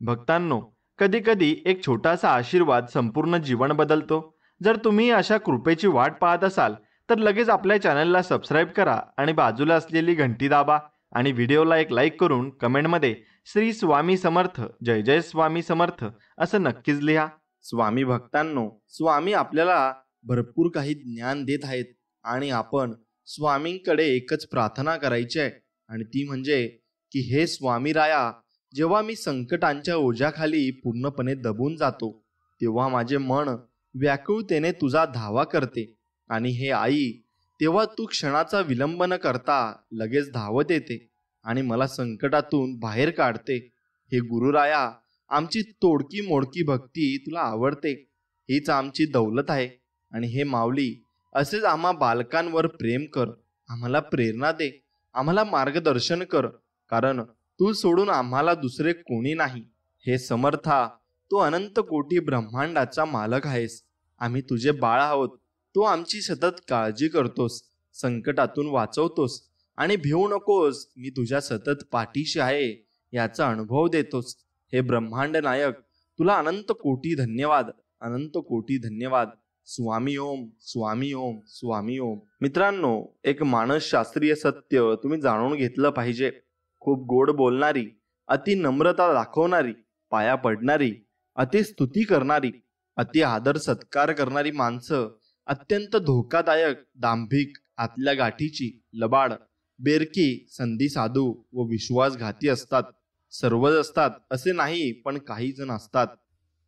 भक्तांनो, कधी-कधी एक छोटासा आशीर्वाद संपूर्ण जीवन बदलतो. जर तुम्ही अशा कृपेची वाट पाहत असाल, तर लगेच आपल्या चॅनलला सबस्क्राईब करा आणि बाजूला असलेली घंटी दाबा आणि व्हिडिओला एक लाईक करून कमेंटमध्ये श्री स्वामी समर्थ, जय जय स्वामी समर्थ असं नक्कीच लिहा. स्वामी भक्तांनो, स्वामी आपल्याला भरपूर काही ज्ञान देत आहेत आणि आपण स्वामींकडे एकच प्रार्थना करायची आहे आणि ती म्हणजे की हे स्वामी राया, जेव्हा मी संकटांच्या ओझ्याखाली पूर्णपणे दबून जातो तेव्हा माझे मन व्याकुळतेने तुझा धावा करते आणि हे आई, तेव्हा तू क्षणाचा विलंब न करता लगेच धावत येते आणि मला संकटातून बाहेर काढते. हे गुरुराया, आमची तोडकी मोडकी भक्ती तुला आवडते, हीच आमची दौलत आहे. आणि हे माऊली, असेच आम्हा बालकांवर प्रेम कर, आम्हाला प्रेरणा दे, आम्हाला मार्गदर्शन कर, कारण तू सोडून आम्हाला दुसरे कोणी नाही. हे समर्था, तू अनंत कोटी ब्रह्मांडाचा मालक आहेस, आम्ही तुझे बाळ आहोत. तू आमची सतत काळजी करतोस, संकटातून वाचवतोस आणि भिवू नकोस, मी तुझ्या सतत पाठीशी आहे याचा अनुभव देतोस. हे ब्रह्मांड नायक, तुला अनंत कोटी धन्यवाद, अनंत कोटी धन्यवाद. स्वामी ओम, स्वामी ओम, स्वामी ओम. मित्रांनो, एक मानसशास्त्रीय सत्य तुम्ही जाणून घेतलं पाहिजे. खूप गोड बोलणारी, अति नम्रता दाखवणारी, पाया पडणारी, अति स्तुती करणारी, अति आदर सत्कार करणारी माणसं अत्यंत धोकादायक, दांभिक, आतल्या गाठीची, लबाड, बेरकी, संधी साधू व विश्वासघाती असतात. सर्वच असतात असे नाही, पण काही जण असतात.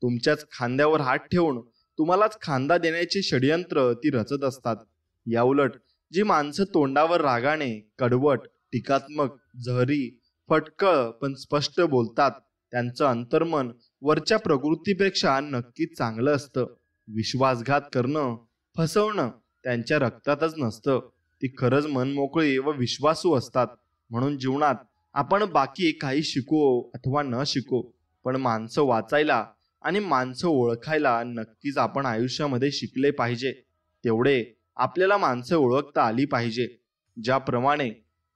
तुमच्याच खांद्यावर हात ठेवून तुम्हालाच खांदा देण्याचे षडयंत्र ती रचत असतात. याउलट जी माणसं तोंडावर रागाने, कडवट, टीकात्मक, जहरी, फटकळ पण स्पष्ट बोलतात, त्यांचं अंतर्मन वरच्या प्रकृतीपेक्षा नक्कीच चांगलं असतं. विश्वासघात करणं, फसवणं त्यांच्या रक्तातच नसतं. ती खरंच मनमोकळी व विश्वासू असतात. म्हणून जीवनात आपण बाकी काही शिको अथवा न शिको, पण माणसं वाचायला आणि माणसं ओळखायला नक्कीच आपण आयुष्यामध्ये शिकले पाहिजे. तेवढे आपल्याला माणसं ओळखता आली पाहिजे. ज्याप्रमाणे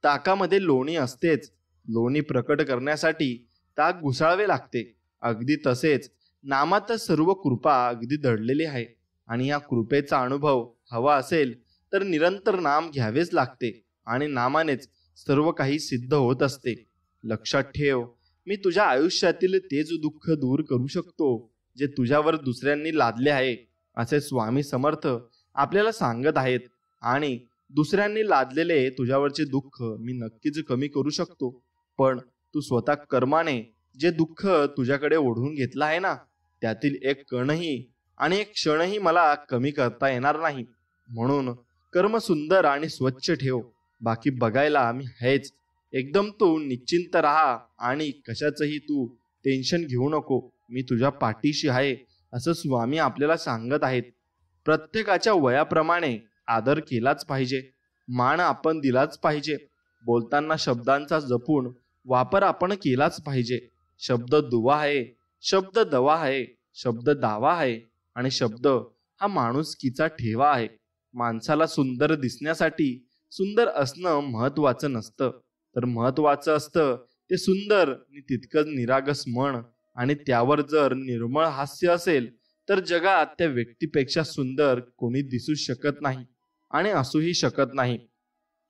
ताकामध्ये लोणी असतेच, लोणी प्रकट करण्यासाठी ताक घुसाळवे लागते, अगदी तसेच नामातच सर्व कृपा अगदी दडलेली आहे. आणि या कृपेचा अनुभव हवा असेल तर निरंतर नाम घ्यावेच लागते आणि नामानेच सर्व काही सिद्ध होत असते. लक्षात ठेव, मी तुझ्या आयुष्यातील तेच दुःख दूर करू शकतो जे तुझ्यावर दुसऱ्यांनी लादले आहे, असे स्वामी समर्थ आपल्याला सांगत आहेत. आणि दुसऱ्यांनी लादलेले तुझ्यावरचे दुःख मी नक्कीच कमी करू शकतो, पण तू स्वतः कर्माने जे दुःख तुझ्याकडे ओढून घेतलं आहे ना, त्यातील एक कणही आणि एक क्षणही मला कमी करता येणार नाही. म्हणून कर्म सुंदर आणि स्वच्छ ठेव, बाकी बघायला मी आहेच. एकदम तू निश्चिंत राहा आणि कशाचंही तू टेन्शन घेऊ नको, मी तुझ्या पाठीशी आहे असं स्वामी आपल्याला सांगत आहेत. प्रत्येकाच्या वयाप्रमाणे आदर केलाच पाहिजे, मान आपण दिलाच पाहिजे. बोलताना शब्दांचा जपून वापर आपण केलाच पाहिजे. शब्द दुवा आहे, शब्द दवा आहे, शब्द दावा आहे आणि शब्द हा माणुसकीचा ठेवा आहे. माणसाला सुंदर दिसण्यासाठी सुंदर असणं महत्वाचं नसतं, तर महत्वाचं असतं ते सुंदर आणि तितकंच निरागस मन. आणि त्यावर जर निर्मळ हास्य असेल तर जगात त्या व्यक्तीपेक्षा सुंदर कोणी दिसू शकत नाही आणि असूही शकत नाही.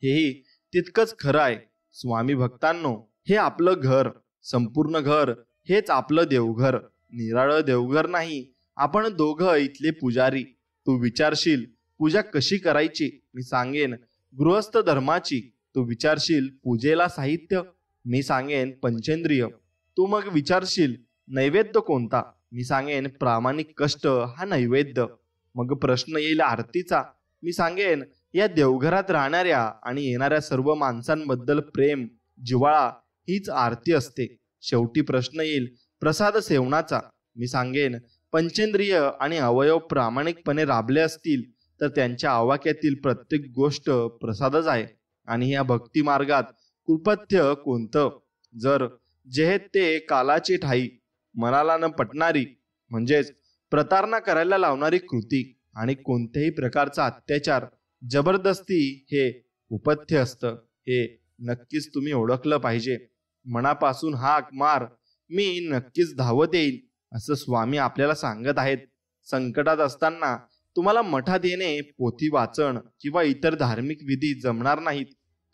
हेही तितकंच खरं आहे. स्वामी भक्तांनो, हे आपलं घर, संपूर्ण घर हेच आपलं देवघर. निराळं देवघर नाही, आपण दोघं इथले पुजारी. तू विचारशील पूजा कशी करायची, मी सांगेन गृहस्थ धर्माची. तू विचारशील पूजेला साहित्य, मी सांगेन पंचेंद्रिय. तू मग विचारशील नैवेद्य कोणता, मी सांगेन प्रामाणिक कष्ट हा नैवेद्य. मग प्रश्न येईल आरतीचा, मी सांगेन या देवघरात राहणाऱ्या आणि येणाऱ्या सर्व माणसांबद्दल प्रेम, जिव्हाळा हीच आरती असते. शेवटी प्रश्न येईल प्रसाद सेवनाचा, मी सांगेन पंचेंद्रिय आणि अवयव प्रामाणिकपणे राबले असतील तर त्यांच्या आवाक्यातील प्रत्येक गोष्ट प्रसादच आहे. आणि या भक्ती मार्गात कुपथ्य कोणतं, जर जे ते कालाची ठाई, मनाला न पटणारी म्हणजेच प्रतारणा करायला लावणारी कृती आणि कोणत्याही प्रकारचा अत्याचार, जबरदस्ती हे उपथ्य असतं. हे नक्कीच तुम्ही ओळखलं पाहिजे. मनापासून हाक मार, मी नक्कीच धावत येईल असं स्वामी आपल्याला सांगत आहेत. संकटात असताना तुम्हाला मठात येणे, पोथी वाचन किंवा इतर धार्मिक विधी जमणार नाहीत,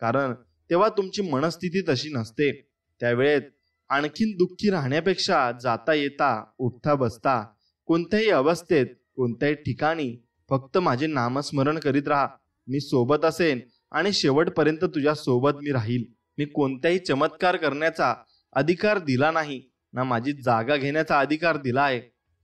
कारण तेव्हा तुमची मनस्थिती तशी नसते. त्यावेळेत आणखीन दुःखी राहण्यापेक्षा जाता येता, उठता बसता, कोणत्याही अवस्थेत, कोणत्याही ठिकाणी फक्त माझे नामस्मरण करीत राहा. मी सोबत असेन आणि शेवटपर्यंत तुझ्या सोबत मी राहील. मी कोणत्याही चमत्कार करण्याचा अधिकार दिला नाही, ना माझी जागा घेण्याचा अधिकार दिला आहे.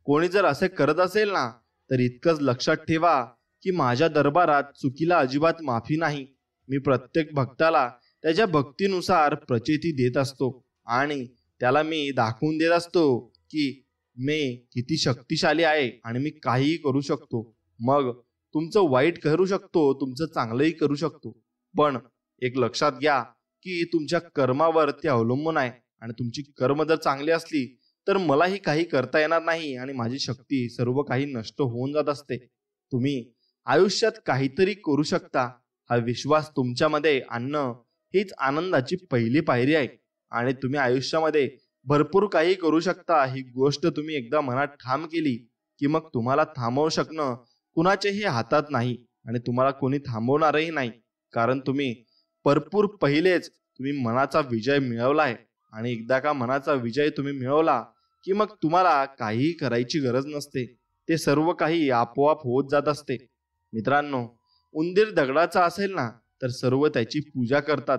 कोणी जर असे करत असेल ना, तर इतकंच लक्षात ठेवा की माझ्या दरबारात चुकीला अजिबात माफी नाही. मी प्रत्येक भक्ताला त्याच्या भक्तीनुसार प्रचिती देत असतो आणि त्याला मी दाखवून देत असतो की मी किती शक्तिशाली आहे आणि मी काहीही करू शकतो. मग तुमचं वाईट करू शकतो, तुमचं चांगलंही करू शकतो, पण एक लक्षात घ्या की तुमच्या कर्मावर ते अवलंबून आहे. आणि तुमची कर्म जर चांगली असली तर मलाही काही करता येणार नाही आणि माझी शक्ती सर्व काही नष्ट होऊन जात असते. तुम्ही आयुष्यात काहीतरी करू शकता हा विश्वास तुमच्यामध्ये आणणं हीच आनंदाची पहिली पायरी आहे. आणि तुम्ही आयुष्यामध्ये भरपूर काही करू शकता ही गोष्ट तुम्ही एकदा मनात ठाम केली की मग तुम्हाला थांबवू शकणं कुणाच्याही हातात नाही आणि तुम्हाला कोणी थांबवणारही नाही. कारण तुम्ही भरपूर पहिलेच तुम्ही मनाचा विजय मिळवलाय आणि एकदा का मनाचा विजय तुम्ही मिळवला की मग तुम्हाला काहीही करायची गरज नसते. ते सर्व काही आपोआप होत जात असते. मित्रांनो, उंदीर दगडाचा असेल ना तर सर्व त्याची पूजा करतात,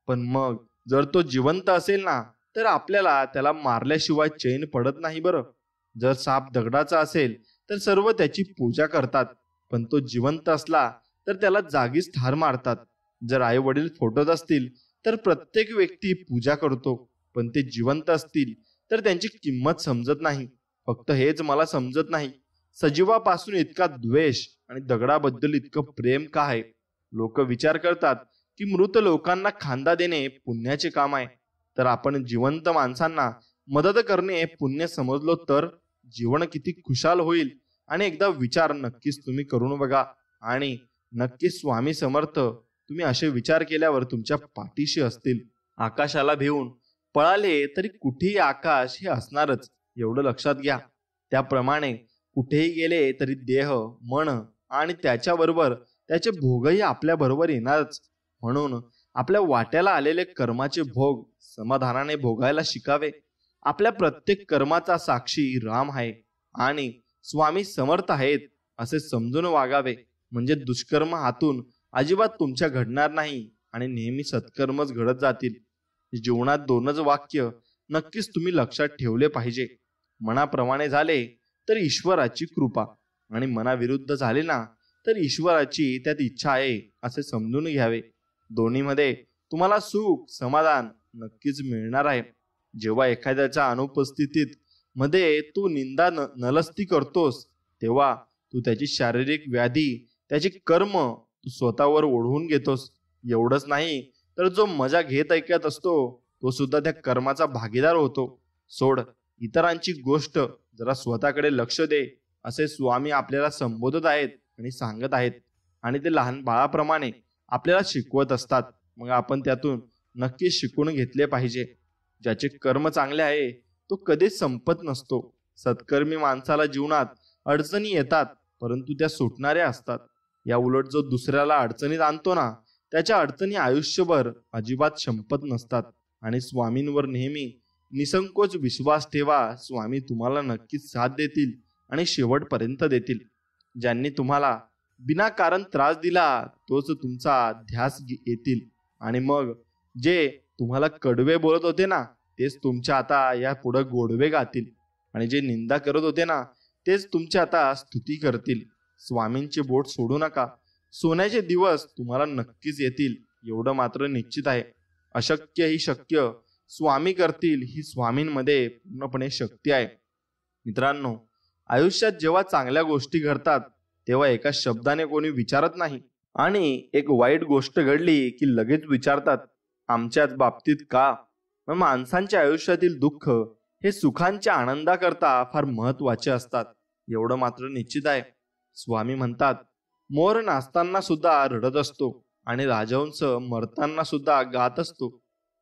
पण मग जर तो जिवंत असेल ना तर आपल्याला त्याला मारल्याशिवाय चैन पडत नाही बरं. जर साप दगडाचा असेल तर सर्व त्याची पूजा करतात, पण तो जिवंत असला तर त्याला जागीच ठार मारतात. जर आई वडील फोटोत असतील तर प्रत्येक व्यक्ती पूजा करतो, पण ते जिवंत असतील तर त्यांची किंमत समजत नाही. फक्त हेच मला समजत नाही, सजीवापासून इतका द्वेष आणि दगडाबद्दल इतकं प्रेम का आहे. लोक विचार करतात की मृत लोकांना खांदा देणे पुण्याचे काम आहे, तर आपण जिवंत माणसांना मदत करणे पुण्य समजलो तर जीवन किती खुशाल होईल. आणि एकदा विचार नक्कीच तुम्ही करून बघा आणि नक्कीच स्वामी समर्थ तुम्ही असे विचार केल्यावर तुमच्या पाठीशी असतील. आकाशाला भिवून पळाले तरी कुठेही आकाश हे असणारच, एवढं लक्षात घ्या. त्याप्रमाणे कुठेही गेले तरी देह, मन आणि त्याच्याबरोबर त्याचे भोगही आपल्या बरोबर येणारच. म्हणून आपल्या वाट्याला आलेले कर्माचे भोग समाधानाने भोगायला शिकावे. आपल्या प्रत्येक कर्माचा साक्षी राम आहे आणि स्वामी समर्थ आहेत असे समजून वागावे. म्हणजे दुष्कर्म हातून अजिबात तुमच्या घडणार नाही आणि नेहमी सत्कर्मच घडत जातील. जीवनात दोनच वाक्य नक्कीच तुम्ही लक्षात ठेवले पाहिजे. मनाप्रमाणे झाले तर ईश्वराची कृपा आणि मनाविरुद्ध झाले ना तर ईश्वराची त्यात इच्छा आहे असे समजून घ्यावे. दोन्हीमध्ये तुम्हाला सुख समाधान नक्कीच मिळणार आहे. जेव्हा एखाद्याच्या अनुपस्थितीत मध्ये तू निंदा नलस्ती करतोस तेव्हा तू त्याची शारीरिक व्याधी, त्याची कर्म तू स्वतःवर ओढवून घेतोस. एवढंच नाही तर जो मजा घेत ऐकत असतो तो सुद्धा त्या कर्माचा भागीदार होतो. सोड इतरांची गोष्ट, जरा स्वतःकडे लक्ष दे असे स्वामी आपल्याला संबोधत आहेत आणि सांगत आहेत. आणि ते लहान बाळाप्रमाणे आपल्याला शिकवत असतात. मग आपण त्यातून नक्कीच शिकून घेतले पाहिजे. ज्याचे कर्म चांगले आहे तो कधीच संपत नसतो. सत्कर्मी माणसाला जीवनात अडचणी येतात परंतु त्या सुटणाऱ्या असतात. या उलट जो दुसऱ्याला अडचणीत आणतो ना त्याच्या अडचणी आयुष्यभर अजिबात संपत नसतात. आणि स्वामींवर नेहमी निसंकोच विश्वास ठेवा. स्वामी तुम्हाला नक्कीच साथ देतील आणि शेवटपर्यंत देतील. ज्यांनी तुम्हाला विनाकारण त्रास दिला तोच तुमचा ध्यास येतील आणि मग जे तुम्हाला कडवे बोलत होते ना तेच तुमच्या आता या पुढे गोडवे गातील आणि जे निंदा करत होते ना तेच तुमच्या आता स्तुती करतील. स्वामींचे बोट सोडू नका. सोन्याचे दिवस तुम्हाला नक्कीच येतील, एवढं मात्र निश्चित आहे. अशक्य ही शक्य स्वामी करतील ही स्वामींमध्ये पूर्णपणे शक्ती आहे. मित्रांनो, आयुष्यात जेव्हा चांगल्या गोष्टी घडतात तेव्हा एका शब्दाने कोणी विचारत नाही आणि एक वाईट गोष्ट घडली की लगेच विचारतात आमच्याच बाबतीत का. मग माणसांच्या आयुष्यातील दुःख हे सुखांच्या आनंदाकरता फार महत्वाचे असतात, एवढं मात्र निश्चित आहे. स्वामी म्हणतात मोर नाचताना सुद्धा रडत असतो आणि राजहंस मरताना सुद्धा गात असतो.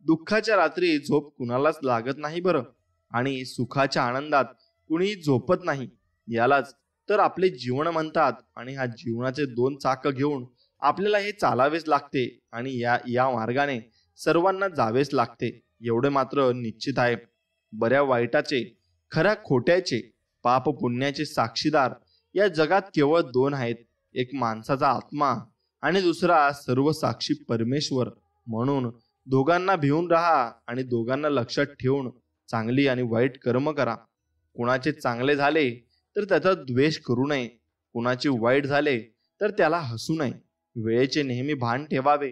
दुःखाच्या रात्री झोप कुणालाच लागत नाही बरं. आणि सुखाच्या आनंदात कुणीही झोपत नाही. यालाच तर आपले जीवन म्हणतात. आणि ह्या जीवनाचे दोन चाक घेऊन आपल्याला हे चालावेच लागते आणि या या मार्गाने सर्वांना जावेच लागते. एवढे मात्र निश्चित आहे. बऱ्या वाईटाचे, खऱ्या खोट्याचे, पाप पुण्याचे साक्षीदार या जगात केवळ दोन आहेत. एक माणसाचा आत्मा आणि दुसरा सर्व साक्षी परमेश्वर. म्हणून दोघांना भिवून राहा आणि दोघांना लक्षात ठेवून चांगली आणि वाईट कर्म करा. कुणाचे चांगले झाले तर त्याचा द्वेष करू नये, कुणाचे वाईट झाले तर त्याला हसू नये. वेळेचे नेहमी भान ठेवावे,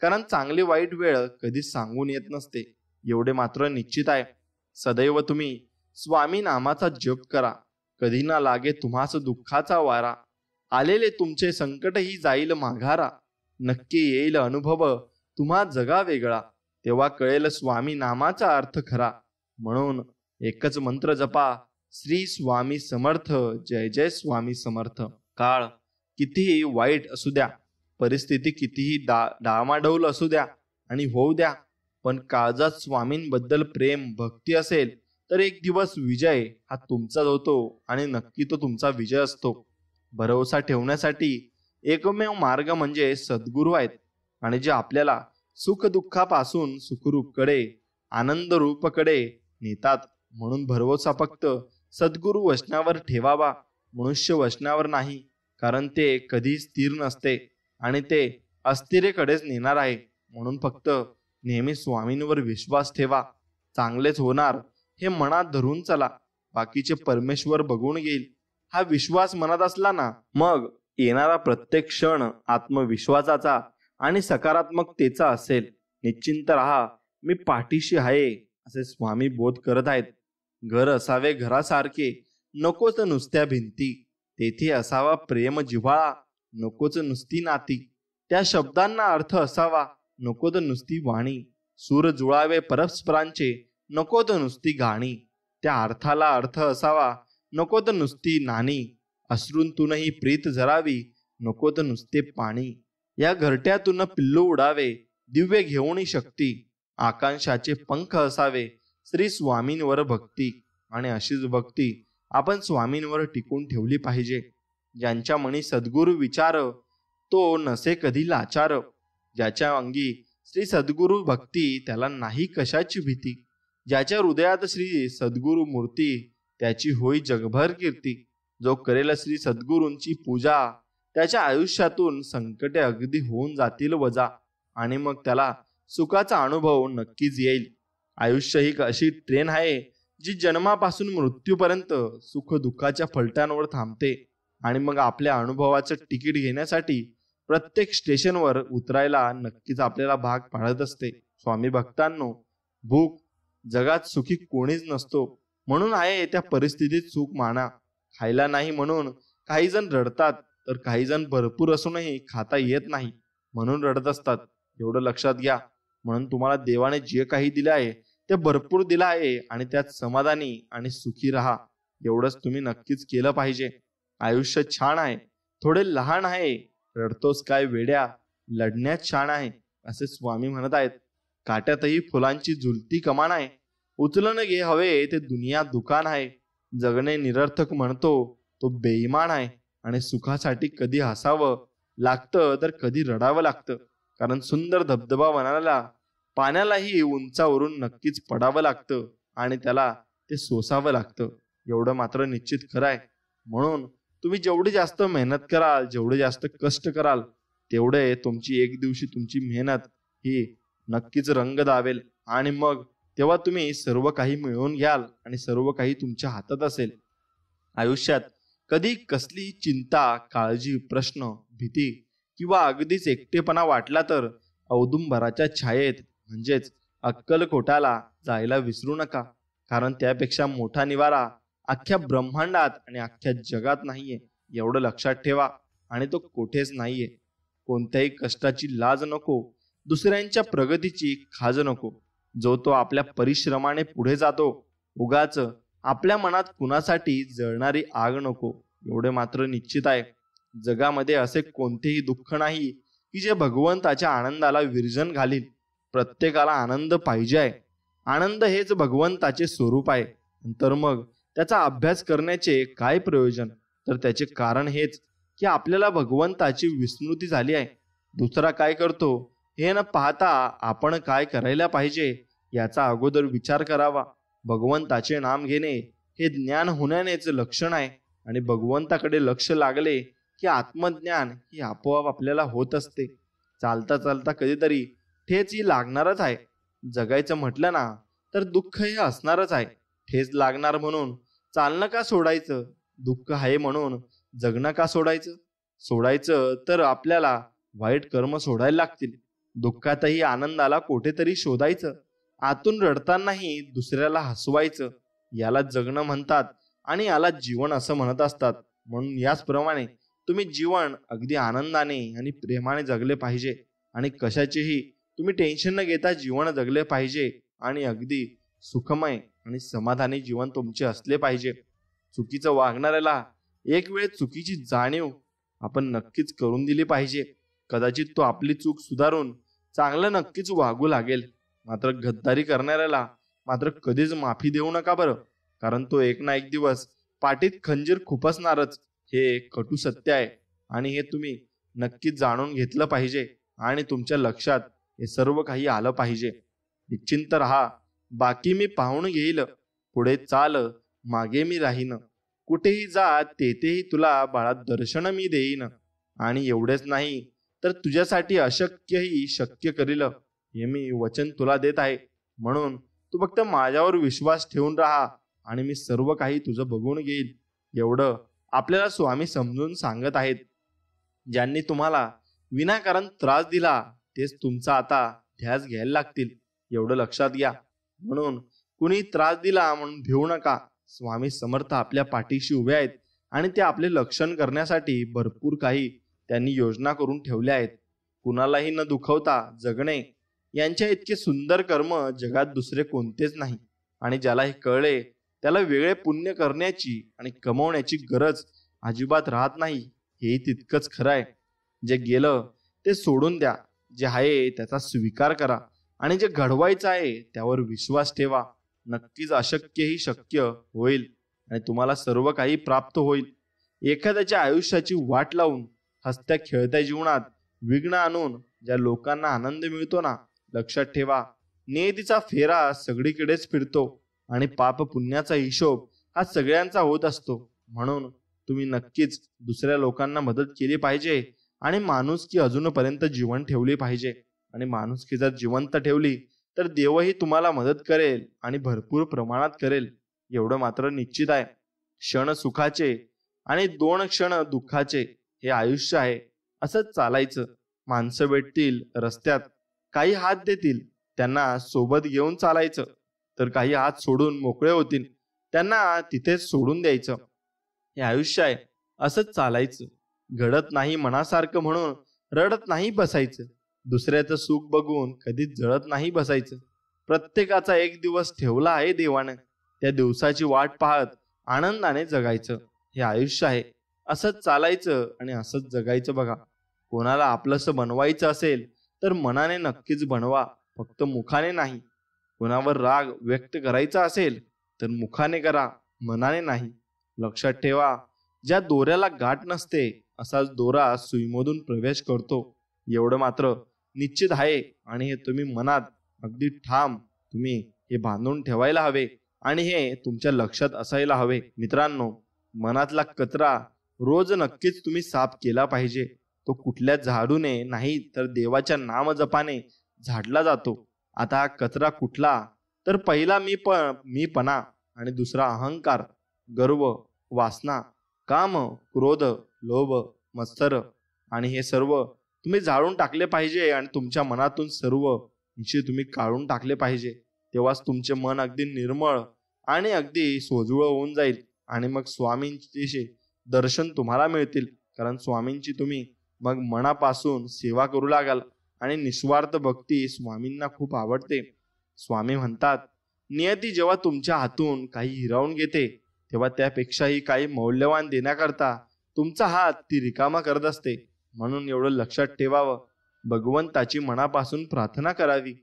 कारण चांगली वाईट वेळ कधी सांगून येत नसते. एवढे मात्र निश्चित आहे. सदैव तुम्ही स्वामी नामाचा जप करा. कधी ना लागे तुम्हास दुःखाचा वारा. आलेले तुमचे संकटही जाईल माघारा. नक्की येईल अनुभव तुम्हा जगा वेगळा. तेव्हा कळेल स्वामी नामाचा अर्थ खरा. म्हणून एकच मंत्र जपा, श्री स्वामी समर्थ, जय जय स्वामी समर्थ. काळ कितीही वाईट असू द्या, परिस्थिती कितीही डामाडौल असू द्या आणि होऊ द्या, पण काळजात स्वामींबद्दल प्रेम भक्ती असेल तर एक दिवस विजय हा तुमचाच होतो आणि नक्की तो तुमचा विजय असतो. भरोसा ठेवण्यासाठी एकमेव मार्ग म्हणजे सद्गुरू आहेत, आणि जे आपल्याला सुख दुःखापासून सुखरूपकडे, आनंद रूपकडे नेतात. म्हणून भरोसा फक्त सद्गुरू वचनावर ठेवावा, मनुष्य वचनावर नाही, कारण ते कधी स्थिर नसते आणि ते अस्थिरेकडेच नेणार आहे. म्हणून फक्त नेहमी स्वामींवर विश्वास ठेवा. चांगलेच होणार हे मनात धरून चला, बाकीचे परमेश्वर बघून घेईल. हा विश्वास मनात असला ना, मग येणारा प्रत्येक क्षण आत्मविश्वासाचा आणि सकारात्मकतेचा असेल. निश्चिंत राहा, मी पाठीशी आहे असे स्वामी बोध करत आहेत. घर असावे घरासारखे, नकोच नुसत्या भिंती. तेथे असावा प्रेम जिव्हाळा, नकोच नुसती नाती. त्या शब्दांना अर्थ असावा, नकोत नुसती वाणी. सूर जुळावे परस्परांचे, नकोत नुसती गाणी. त्या अर्थाला अर्थ असावा, नकोत नुसती नाणी. अश्रूंतूनही प्रीत जरावी, नकोत नुसते पाणी. या घरट्यातून पिल्लू उडावे, दिव्य घेऊन शक्ती. आकांक्षाचे पंख असावे, श्री स्वामींवर भक्ती. आणि अशीच भक्ती आपण स्वामींवर टिकून ठेवली पाहिजे. ज्यांच्या मनी सद्गुरु विचार, तो नसे कधी लाचार. ज्याच्या अंगी श्री सद्गुरु भक्ती, त्याला नाही कशाची भीती. ज्याच्या हृदयात श्री सद्गुरु मूर्ती, त्याची होई जगभर कीर्ती. जो करेल श्री सद्गुरूंची पूजा, त्याच्या आयुष्यातून संकटे अगदी होऊन जातील वजा. आणि मग त्याला सुखाचा अनुभव नक्कीच येईल. आयुष्य ही अशी ट्रेन आहे जी जन्मापासून मृत्यूपर्यंत सुख दुःखाच्या फलट्यांवर थांबते. आणि मग आपल्या अनुभवाचं तिकीट घेण्यासाठी प्रत्येक स्टेशनवर उतरायला नक्कीच आपल्याला भाग पाडत असते. स्वामी भक्तांनो, भूक जगात सुखी कोणीच नसतो, म्हणून आहे त्या परिस्थितीत सुख माना. खायला नाही म्हणून काही जण रडतात, तर काही जण भरपूर असूनही खाता येत नाही म्हणून रडत असतात. एवढं लक्षात घ्या. म्हणून तुम्हाला देवाने जे काही दिले आहे ते भरपूर दिलं आहे आणि त्यात समाधानी आणि सुखी राहा. एवढंच तुम्ही नक्कीच केलं पाहिजे. आयुष्य छान आहे, थोडे लहान आहे, रडतोस काय वेड्या, लढण्यात छान आहे असे स्वामी म्हणत आहेत. काट्यातही फुलांची झुलती कमान आहे, उचलून घे हवे ते दुनिया दुकान आहे. जगणे निरर्थक म्हणतो तो बेईमान आहे. आणि सुखासाठी कधी हसावं लागतं तर कधी रडावं लागतं, कारण सुंदर धबधबा बनायला पाण्यालाही उंचावरून नक्कीच पडावं लागतं आणि त्याला ते सोसावं लागतं. एवढं मात्र निश्चित खरं आहे. म्हणून तुम्ही जेवढी जास्त मेहनत कराल, जेवढे जास्त कष्ट कराल, तेवढे तुमची एक दिवशी तुमची मेहनत ही नक्कीच रंग दावेल. आणि मग तेव्हा तुम्ही सर्व काही मिळवून घ्याल आणि सर्व काही तुमच्या हातात असेल. आयुष्यात कधी कसली चिंता, काळजी, प्रश्न, भीती किंवा अगदीच एकटेपणा वाटला तर औदुंबराच्या छायेत म्हणजेच अक्कलकोटाला जायला विसरू नका, कारण त्यापेक्षा मोठा निवारा अख्ख्या ब्रह्मांडात आणि अख्ख्या जगात नाहीये. एवढं लक्षात ठेवा. आणि तो कोठेच नाहीये. कोणत्याही कष्टाची लाज नको, दुसऱ्यांच्या प्रगतीची खाज नको. जो तो आपल्या परिश्रमाने पुढे जातो, उगाच आपल्या मनात कुणासाठी जळणारी आग नको. एवढे मात्र निश्चित आहे. जगामध्ये असे कोणतेही दुःख नाही की जे भगवंताच्या आनंदाला विरजन घालील. प्रत्येकाला आनंद पाहिजे आहे. आनंद हेच भगवंताचे स्वरूप आहे. तर मग त्याचा अभ्यास करण्याचे काय प्रयोजन? तर त्याचे कारण हेच की आपल्याला भगवंताची विस्मृती झाली आहे. दुसरा काय करतो हे न पाहता आपण काय करायला पाहिजे याचा अगोदर विचार करावा. भगवंताचे नाम घेणे हे ज्ञान होण्यानेच लक्षण आहे आणि भगवंताकडे लक्ष लागले की आत्मज्ञान ही आपोआप आपल्याला होत असते. चालता चालता कधीतरी ठेच ही लागणारच आहे. जगायचं म्हटलं ना तर दुःख हे असणारच आहे. ठेच लागणार म्हणून चालणं का सोडायचं? दुःख आहे म्हणून जगणं का सोडायचं? सोडायचं तर आपल्याला वाईट कर्म सोडायला लागतील. दुःखातही आनंदाला कुठेतरी शोधायचं. आतून रडतानाही दुसऱ्याला हसवायचं. याला जगणं म्हणतात आणि याला जीवन असं म्हणत असतात. म्हणून याचप्रमाणे तुम्ही जीवन अगदी आनंदाने आणि प्रेमाने जगले पाहिजे आणि कशाचेही तुम्ही टेन्शन न घेता जीवन जगले पाहिजे आणि अगदी सुखमय आणि समाधानी जीवन तुमचे असले पाहिजे. चुकीचं वागणाऱ्याला एक वेळ चुकीची जाणीव आपण नक्कीच करून दिली पाहिजे. कदाचित तो आपली चूक सुधारून चांगलं नक्कीच वागू लागेल. मात्र गद्दारी करणाऱ्याला मात्र कधीच माफी देऊ नका बरं, कारण तो एक ना एक दिवस पाठीत खंजीर खुपसणारच. हे कटू सत्य आहे आणि हे तुम्ही नक्कीच जाणून घेतलं पाहिजे आणि तुमच्या लक्षात हे सर्व काही आलं पाहिजे. निश्चिंत राहा, बाकी मी पाहून घेईल. पुढे चाल, मागे मी राहीन. कुठेही जा तेथेही तुला बाळा दर्शन मी देईन. आणि एवढेच नाही तर तुझ्यासाठी अशक्यही शक्य करील हे मी वचन तुला देत आहे. म्हणून तू फक्त माझ्यावर विश्वास ठेवून राहा आणि मी सर्व काही तुझं बघून घेईल. एवढं आपल्याला स्वामी समजून सांगत आहेत. ज्यांनी तुम्हाला विनाकारण त्रास दिला तेच तुमचा आता ध्यास घ्यायला लागतील, एवढं लक्षात घ्या. म्हणून कुणी त्रास दिला म्हणून भिवू नका. स्वामी समर्थ आपल्या पाठीशी उभे आहेत आणि ते आपले रक्षण करण्यासाठी भरपूर काही त्यांनी योजना करून ठेवल्या आहेत. कुणालाही न दुखवता जगणे यांच्या इतके सुंदर कर्म जगात दुसरे कोणतेच नाही. आणि ज्याला हे कळले त्याला वेगळे पुण्य करण्याची आणि कमवण्याची गरज अजिबात राहत नाही. हेही तितकंच खरं आहे. जे गेलं ते सोडून द्या, जे आहे त्याचा स्वीकार करा आणि जे घडवायचं आहे त्यावर विश्वास ठेवा. नक्कीच अशक्यही शक्य होईल आणि तुम्हाला सर्व काही प्राप्त होईल. एखाद्याच्या आयुष्याची वाट लावून हसत्या खेळत्या जीवनात विघ्न आणून ज्या लोकांना आनंद मिळतो ना, लक्षात ठेवा नियतीचा फेरा सगळीकडेच फिरतो आणि पाप पुण्याचा हिशोब हा सगळ्यांचा होत असतो. म्हणून तुम्ही नक्कीच दुसऱ्या लोकांना मदत केली पाहिजे आणि माणुसकी अजूनपर्यंत जीवन ठेवली पाहिजे. आणि माणुसकी जर जिवंत ठेवली तर देवही तुम्हाला मदत करेल आणि भरपूर प्रमाणात करेल, एवढं मात्र निश्चित आहे. क्षण सुखाचे आणि 2 क्षण दुःखाचे हे आयुष्य आहे. असंच चालायचं. माणसं भेटतील रस्त्यात, काही हात देतील, त्यांना सोबत घेऊन चालायचं, तर काही हात सोडून मोकळे होतील, त्यांना तिथेच सोडून द्यायचं. हे आयुष्य आहे. असंच चालायचं. घडत नाही मनासारखं म्हणून रडत नाही बसायचं. दुसऱ्याचं सुख बघून कधीच जळत नाही बसायचं. प्रत्येकाचा एक दिवस ठेवला आहे देवानं, त्या दिवसाची वाट पाहत आनंदाने जगायचं. हे आयुष्य आहे. असंच चालायचं आणि असंच जगायचं. बघा, कोणाला आपलंसं बनवायचं असेल तर मनाने नक्कीच बनवा, फक्त मुखाने नाही. कोणावर राग व्यक्त करायचा असेल तर मुखाने करा, मनाने नाही. लक्षात ठेवा, ज्या दोऱ्याला गाठ नसते असाच दोरा सुईमधून प्रवेश करतो, एवढं मात्र निश्चित आहे. आणि हे तुम्ही मनात अगदी ठाम तुम्ही हे बांधून ठेवायला हवे आणि हे तुमच्या लक्षात असायला हवे. मित्रांनो, मनातला कचरा रोज नक्कीच तुम्ही साफ केला पाहिजे. तो कुठल्या झाडूने नाही तर देवाच्या नामजपाने झाडला जातो. आता हा कचरा कुठला? तर पहिला मीपणा आणि दुसरा अहंकार, गर्व, वासना, काम, क्रोध, लोभ, मत्सर. आणि हे सर्व तुम्ही जाळून टाकले पाहिजे आणि तुमच्या मनातून सर्व विषय तुम्ही काढून टाकले पाहिजे. तेव्हाच तुमचे मन अगदी निर्मळ आणि अगदी सोजवळ होऊन जाईल आणि मग स्वामींचे दर्शन तुम्हाला मिळतील. कारण स्वामींची तुम्ही मग मनापासून सेवा करू लागाल आणि निस्वार्थ भक्ती स्वामींना खूप आवडते. स्वामी म्हणतात, नियती जेव्हा तुमच्या हातून काही हिरावून घेते तेव्हा त्यापेक्षाही काही मौल्यवान देण्याकरता तुमचा हात ती रिकामा करत असते. म्हणून एवढं लक्षात ठेवावं, भगवंताची मनापासून प्रार्थना करावी.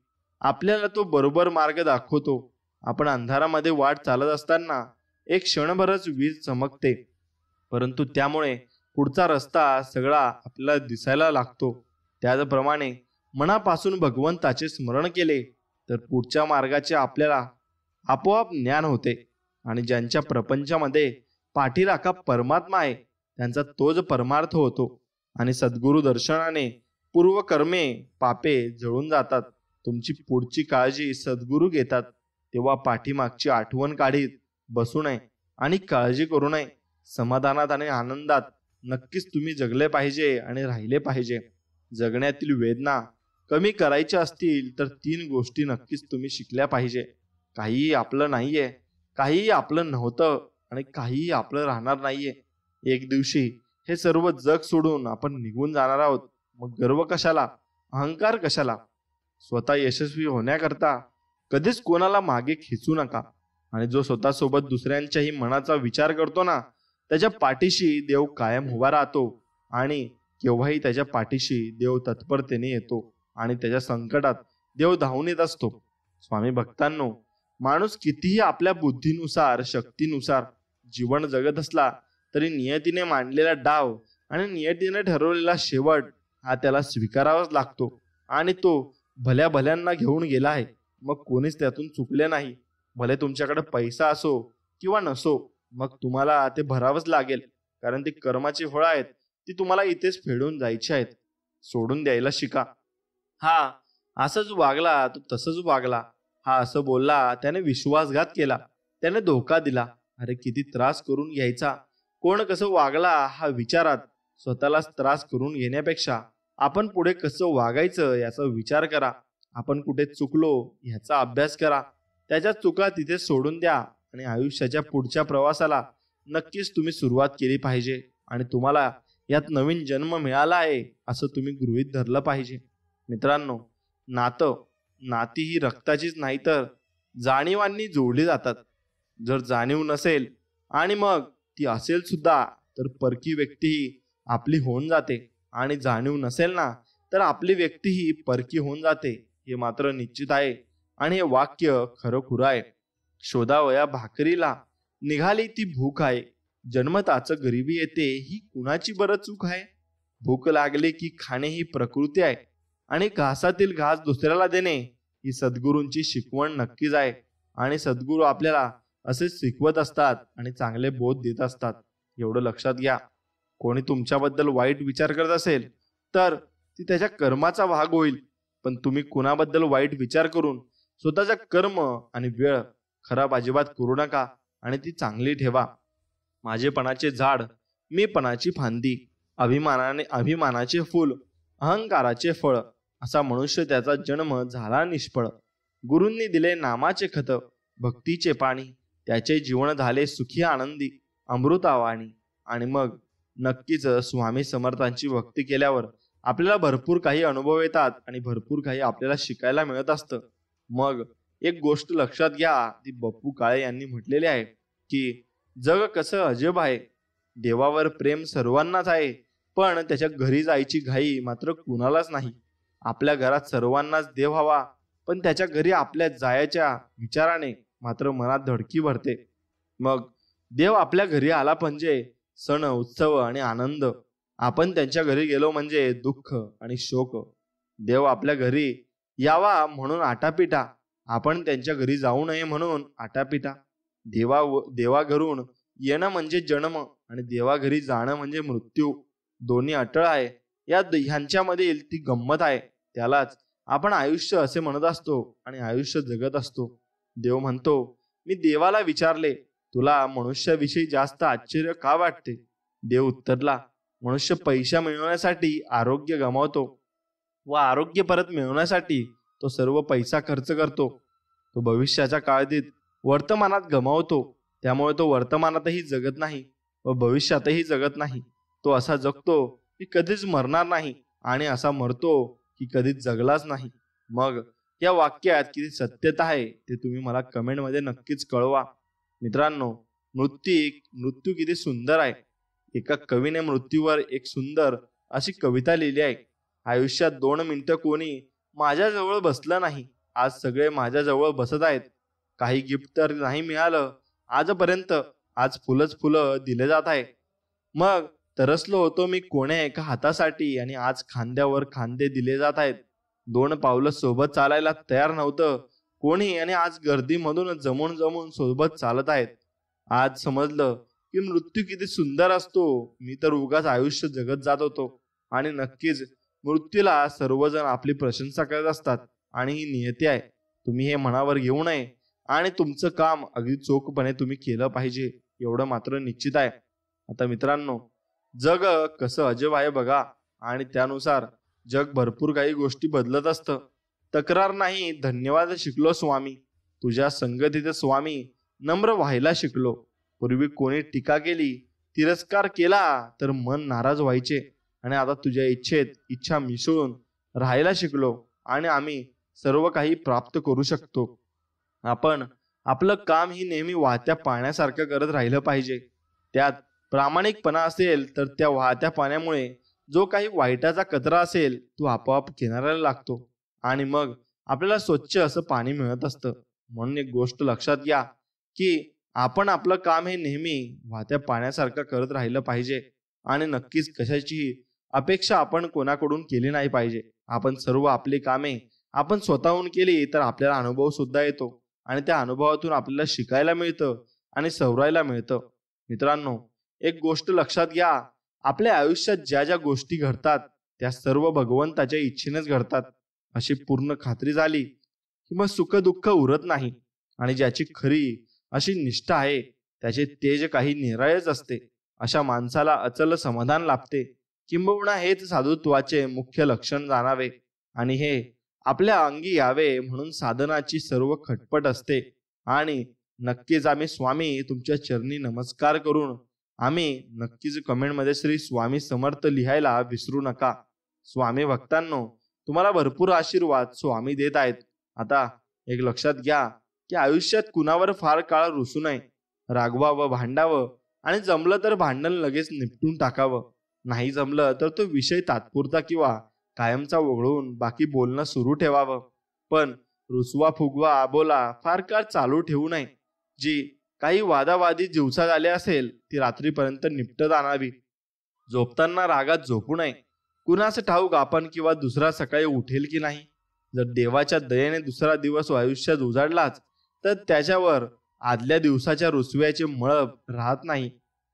आपल्याला तो बरोबर मार्ग दाखवतो. आपण अंधारामध्ये वाट चालत असताना एक क्षणभरच वीज चमकते, परंतु त्यामुळे पुढचा रस्ता सगळा आपल्याला दिसायला लागतो. त्याचप्रमाणे मनापासून भगवंताचे स्मरण केले तर पुढच्या मार्गाचे आपल्याला आपोआप ज्ञान होते आणि ज्यांच्या प्रपंचामध्ये पाठीराखा परमात्मा आहे त्यांचा तोच परमार्थ होतो आणि सद्गुरु दर्शनाने पूर्वकर्मे पापे जळून जातात. तुमची पुढची काळजी सद्गुरु घेतात तेव्हा पाठीमागची आठवण काढीत बसू नये आणि काळजी करू नये. समाधानात आणि आनंदात नक्कीच तुम्ही जगले पाहिजे आणि राहिले पाहिजे. जगण्यातील वेदना कमी करायच्या असतील तर 3 गोष्टी नक्कीच तुम्ही शिकल्या पाहिजे. काहीही आपलं नाहीये, काहीही आपलं नव्हतं आणि काहीही आपलं राहणार नाहीये. एक दिवशी हे सर्व जग सोडून आपण निघून जाणार आहोत. मग गर्व कशाला, अहंकार कशाला? स्वतः यशस्वी होण्याकरता कधीच कोणाला मागे खिचू नका आणि जो स्वतःसोबत दुसऱ्यांच्याही मनाचा विचार करतो ना त्याच्या पाठीशी देव कायम उभा राहतो आणि केव्हाही त्याच्या पाठीशी देव तत्परतेने येतो आणि त्याच्या संकटात देव धावून येत असतो. स्वामी भक्तांनो, माणूस कितीही आपल्या बुद्धीनुसार शक्तीनुसार जीवन जगत असला तरी नियतीने मांडलेला डाव आणि नियतीने ठरवलेला शेवट हा त्याला स्वीकारावाच लागतो आणि तो भल्या भल्यांना घेऊन गेला आहे. मग कोणीच त्यातून चुकले नाही. भले तुमच्याकडे पैसा असो किंवा नसो, मग तुम्हाला ते भरावंच लागेल, कारण ती कर्माची फळं आहेत, ती तुम्हाला इथेच फेडून जायची आहेत. सोडून द्यायला शिका. हा असंच वागला तो तसंच वागला, हा असं बोलला त्याने विश्वासघात केला, त्याने धोका दिला, अरे किती त्रास करून घ्यायचा. कोण कसं वागला हा विचारात स्वतःलाच त्रास करून घेण्यापेक्षा आपण पुढे कसं वागायचं याचा विचार करा. आपण कुठे चुकलो ह्याचा अभ्यास करा, त्याच्या चुका तिथे सोडून द्या आणि आयुष्याच्या पुढच्या प्रवासाला नक्कीच तुम्ही सुरुवात केली पाहिजे आणि तुम्हाला यात नवीन जन्म मिळाला आहे असं तुम्ही गृहीत धरलं पाहिजे. मित्रांनो, नाती ही रक्ताचीच नाही तर जाणीवांनी जोडली जातात. जर जाणीव नसेल आणि मग ती असेल सुद्धा तर परकी व्यक्तीही आपली होऊन जाते आणि जाणीव नसेल ना तर आपली व्यक्तीही परकी होऊन जाते, हे मात्र निश्चित आहे आणि हे वाक्य खरंखुरं आहे. शोधावया भाकरीला निघाली ती भूक आहे, जन्मताच गरिबी येते ही कुणाची बरं चूक आहे. भूक लागली की खाणे ही प्रकृती आहे आणि घासातील घास दुसऱ्याला देणे ही सद्गुरूंची शिकवण नक्कीच आहे आणि सद्गुरू आपल्याला असे शिकवत असतात आणि चांगले बोध देत असतात. एवढं लक्षात घ्या. कोणी तुमच्याबद्दल वाईट विचार करत असेल तर ती त्याच्या कर्माचा भाग होईल, पण तुम्ही कुणाबद्दल वाईट विचार करून स्वतःचा कर्म आणि वेळ खराब अजिबात करू नका आणि ती चांगली ठेवा. माझेपणाचे झाड, मीपणाची फांदी, अभिमानाचे फूल, अहंकाराचे फळ, असा मनुष्य त्याचा जन्म झाला निष्फळ. गुरूंनी दिले नामाचे खत, भक्तीचे पाणी, त्याचे जीवन झाले सुखी आनंदी, अमृतावाणी. आणि मग नक्कीच स्वामी समर्थांची भक्ती केल्यावर आपल्याला भरपूर काही अनुभव येतात आणि भरपूर काही आपल्याला शिकायला मिळत असतं. मग एक गोष्ट लक्षात घ्या, ती बप्पू काळे यांनी म्हटलेली आहे की जग कसं अजब आहे, देवावर प्रेम सर्वांनाच आहे पण त्याच्या घरी जायची घाई मात्र कुणालाच नाही. आपल्या घरात सर्वांनाच देव हवा पण त्याच्या घरी आपल्या जायच्या विचाराने मात्र मनात धडकी भरते. मग देव आपल्या घरी आला म्हणजे सण उत्सव आणि आनंद, आपण त्यांच्या घरी गेलो म्हणजे दुःख आणि शोक. देव आपल्या घरी यावा म्हणून आटापिटा, आपण त्यांच्या घरी जाऊ नये म्हणून आटापिटा. देवा घरून येणं म्हणजे जन्म आणि देवा घरी जाणं म्हणजे मृत्यू. दोन्ही अटळ आहे. ह्यांच्यामधील ती गंमत आहे, त्यालाच आपण आयुष्य असे म्हणत असतो आणि आयुष्य जगत असतो. देव म्हणतो, मी देवाला विचारले, तुला मनुष्याविषयी जास्त आश्चर्य का वाटते? देव उत्तरला, मनुष्य पैसा मिळवण्यासाठी आरोग्य गमावतो व आरोग्य परत मिळवण्यासाठी तो सर्व पैसा खर्च करतो. तो भविष्याच्या काळात वर्तमानात गमावतो, त्यामुळे तो वर्तमानातही जगत नाही व भविष्यातही जगत नाही. तो असा जगतो की कधीच मरणार नाही आणि असा मरतो की कधीच जगलाच नाही. मग या वाक्यात किती सत्यता आहे ते तुम्ही मला कमेंटमध्ये नक्कीच कळवा. मित्रांनो, मृत्यू किती सुंदर आहे. एका कवीने मृत्यूवर एक सुंदर अशी कविता लिहिली आहे. आयुष्यात 2 मिनिटं कोणी माझ्याजवळ बसलं नाही, आज सगळे माझ्याजवळ बसत आहेत. काही गिफ्ट तर नाही मिळालं आजपर्यंत. आज फुलंच फुलं दिले जात आहे. मग तरसलो होतो मी कोण्या एका हातासाठी आणि आज खांद्यावर खांदे दिले जात आहेत. 2 पावलं सोबत चालायला तयार नव्हतं कोणी आणि आज गर्दीमधून जमून जमून सोबत चालत आहेत. आज समजलं की मृत्यू किती सुंदर असतो. मी तर उगाच आयुष्य जगत जात होतो. आणि नक्कीच मृत्यूला सर्वजण आपली प्रशंसा करत असतात आणि ही नियती आहे. तुम्ही हे मनावर घेऊ नये आणि तुमचं काम अगदी चोखपणे तुम्ही केलं पाहिजे एवढं मात्र निश्चित आहे. आता मित्रांनो, जग कसं अजब आहे बघा. आणि त्यानुसार जग भरपूर काही गोष्टी बदलत असतं. तक्रार नाही धन्यवाद शिकलो स्वामी. तुझ्या संगतीत स्वामी नम्र व्हायला शिकलो. पूर्वी कोणी टीका केली तिरस्कार केला तर मन नाराज व्हायचे आणि आता तुझ्या इच्छेत इच्छा मिसळून राहायला शिकलो आणि आम्ही सर्व काही प्राप्त करू शकतो. आपण आपलं काम ही नेहमी वाहत्या पाण्यासारखं करत राहिलं पाहिजे. त्यात प्रामाणिकपणा असेल तर त्या वाहत्या पाण्यामुळे जो काही वाईटाचा कचरा असेल तो आपोआप किनाऱ्याला लागतो आणि मग आपल्याला स्वच्छ असं पाणी मिळत असतं. म्हणून एक गोष्ट लक्षात घ्या की आपण आपलं काम हे नेहमी वाहत्या पाण्यासारखं करत राहिलं पाहिजे आणि नक्कीच कशाचीही अपेक्षा आपण कोणाकडून केली नाही पाहिजे. आपण सर्व आपली कामे आपण स्वतःहून केली तर आपल्याला अनुभव सुद्धा येतो आणि त्या अनुभवातून आपल्याला शिकायला मिळतं आणि सवरायला मिळतं. मित्रांनो, एक गोष्ट लक्षात घ्या, आपल्या आयुष्यात ज्या ज्या गोष्टी घडतात त्या सर्व भगवंताच्या इच्छेनेच घडतात अशी पूर्ण खात्री झाली की मग सुख दुःख उरत नाही. आणि ज्याची खरी अशी निष्ठा आहे त्याचे तेज काही निराळेच असते. अशा माणसाला अचल समाधान लाभते. किंबहुना हेच साधुत्वाचे मुख्य लक्षण जाणावे आणि हे आपल्या अंगी यावे म्हणून साधनाची सर्व खटपट असते. आणि नक्कीच आम्ही स्वामी तुमच्या चरणी नमस्कार करून आम्ही नक्कीच कमेंटमध्ये श्री स्वामी समर्थ लिहायला विसरू नका. स्वामी भक्तांनो, तुम्हाला भरपूर आशीर्वाद स्वामी देत आहेत. आता एक लक्षात घ्या की आयुष्यात कुणावर फार काळ रुसू नये. रागवावं, भांडावं आणि जमलं तर भांडण लगेच निपटून टाकावं. नाही जमलं तर तो विषय तात्पुरता किंवा कायमचा वगळून बाकी बोलणं सुरू ठेवावं. पण रुसवा फुगवा आबोला फार काळ चालू ठेवू नये. जी काही वादावादी दिवसात आले असेल ती रात्रीपर्यंत निपटत आणावी. झोपताना रागात झोपू नये. कुणास ठाऊक आपण किंवा दुसरा सकाळी उठेल की नाही. जर देवाच्या दयेने दुसरा दिवस आयुष्यात उजाडलाच तर त्याच्यावर आदल्या दिवसाच्या रुसव्याचे मळब राहत नाही.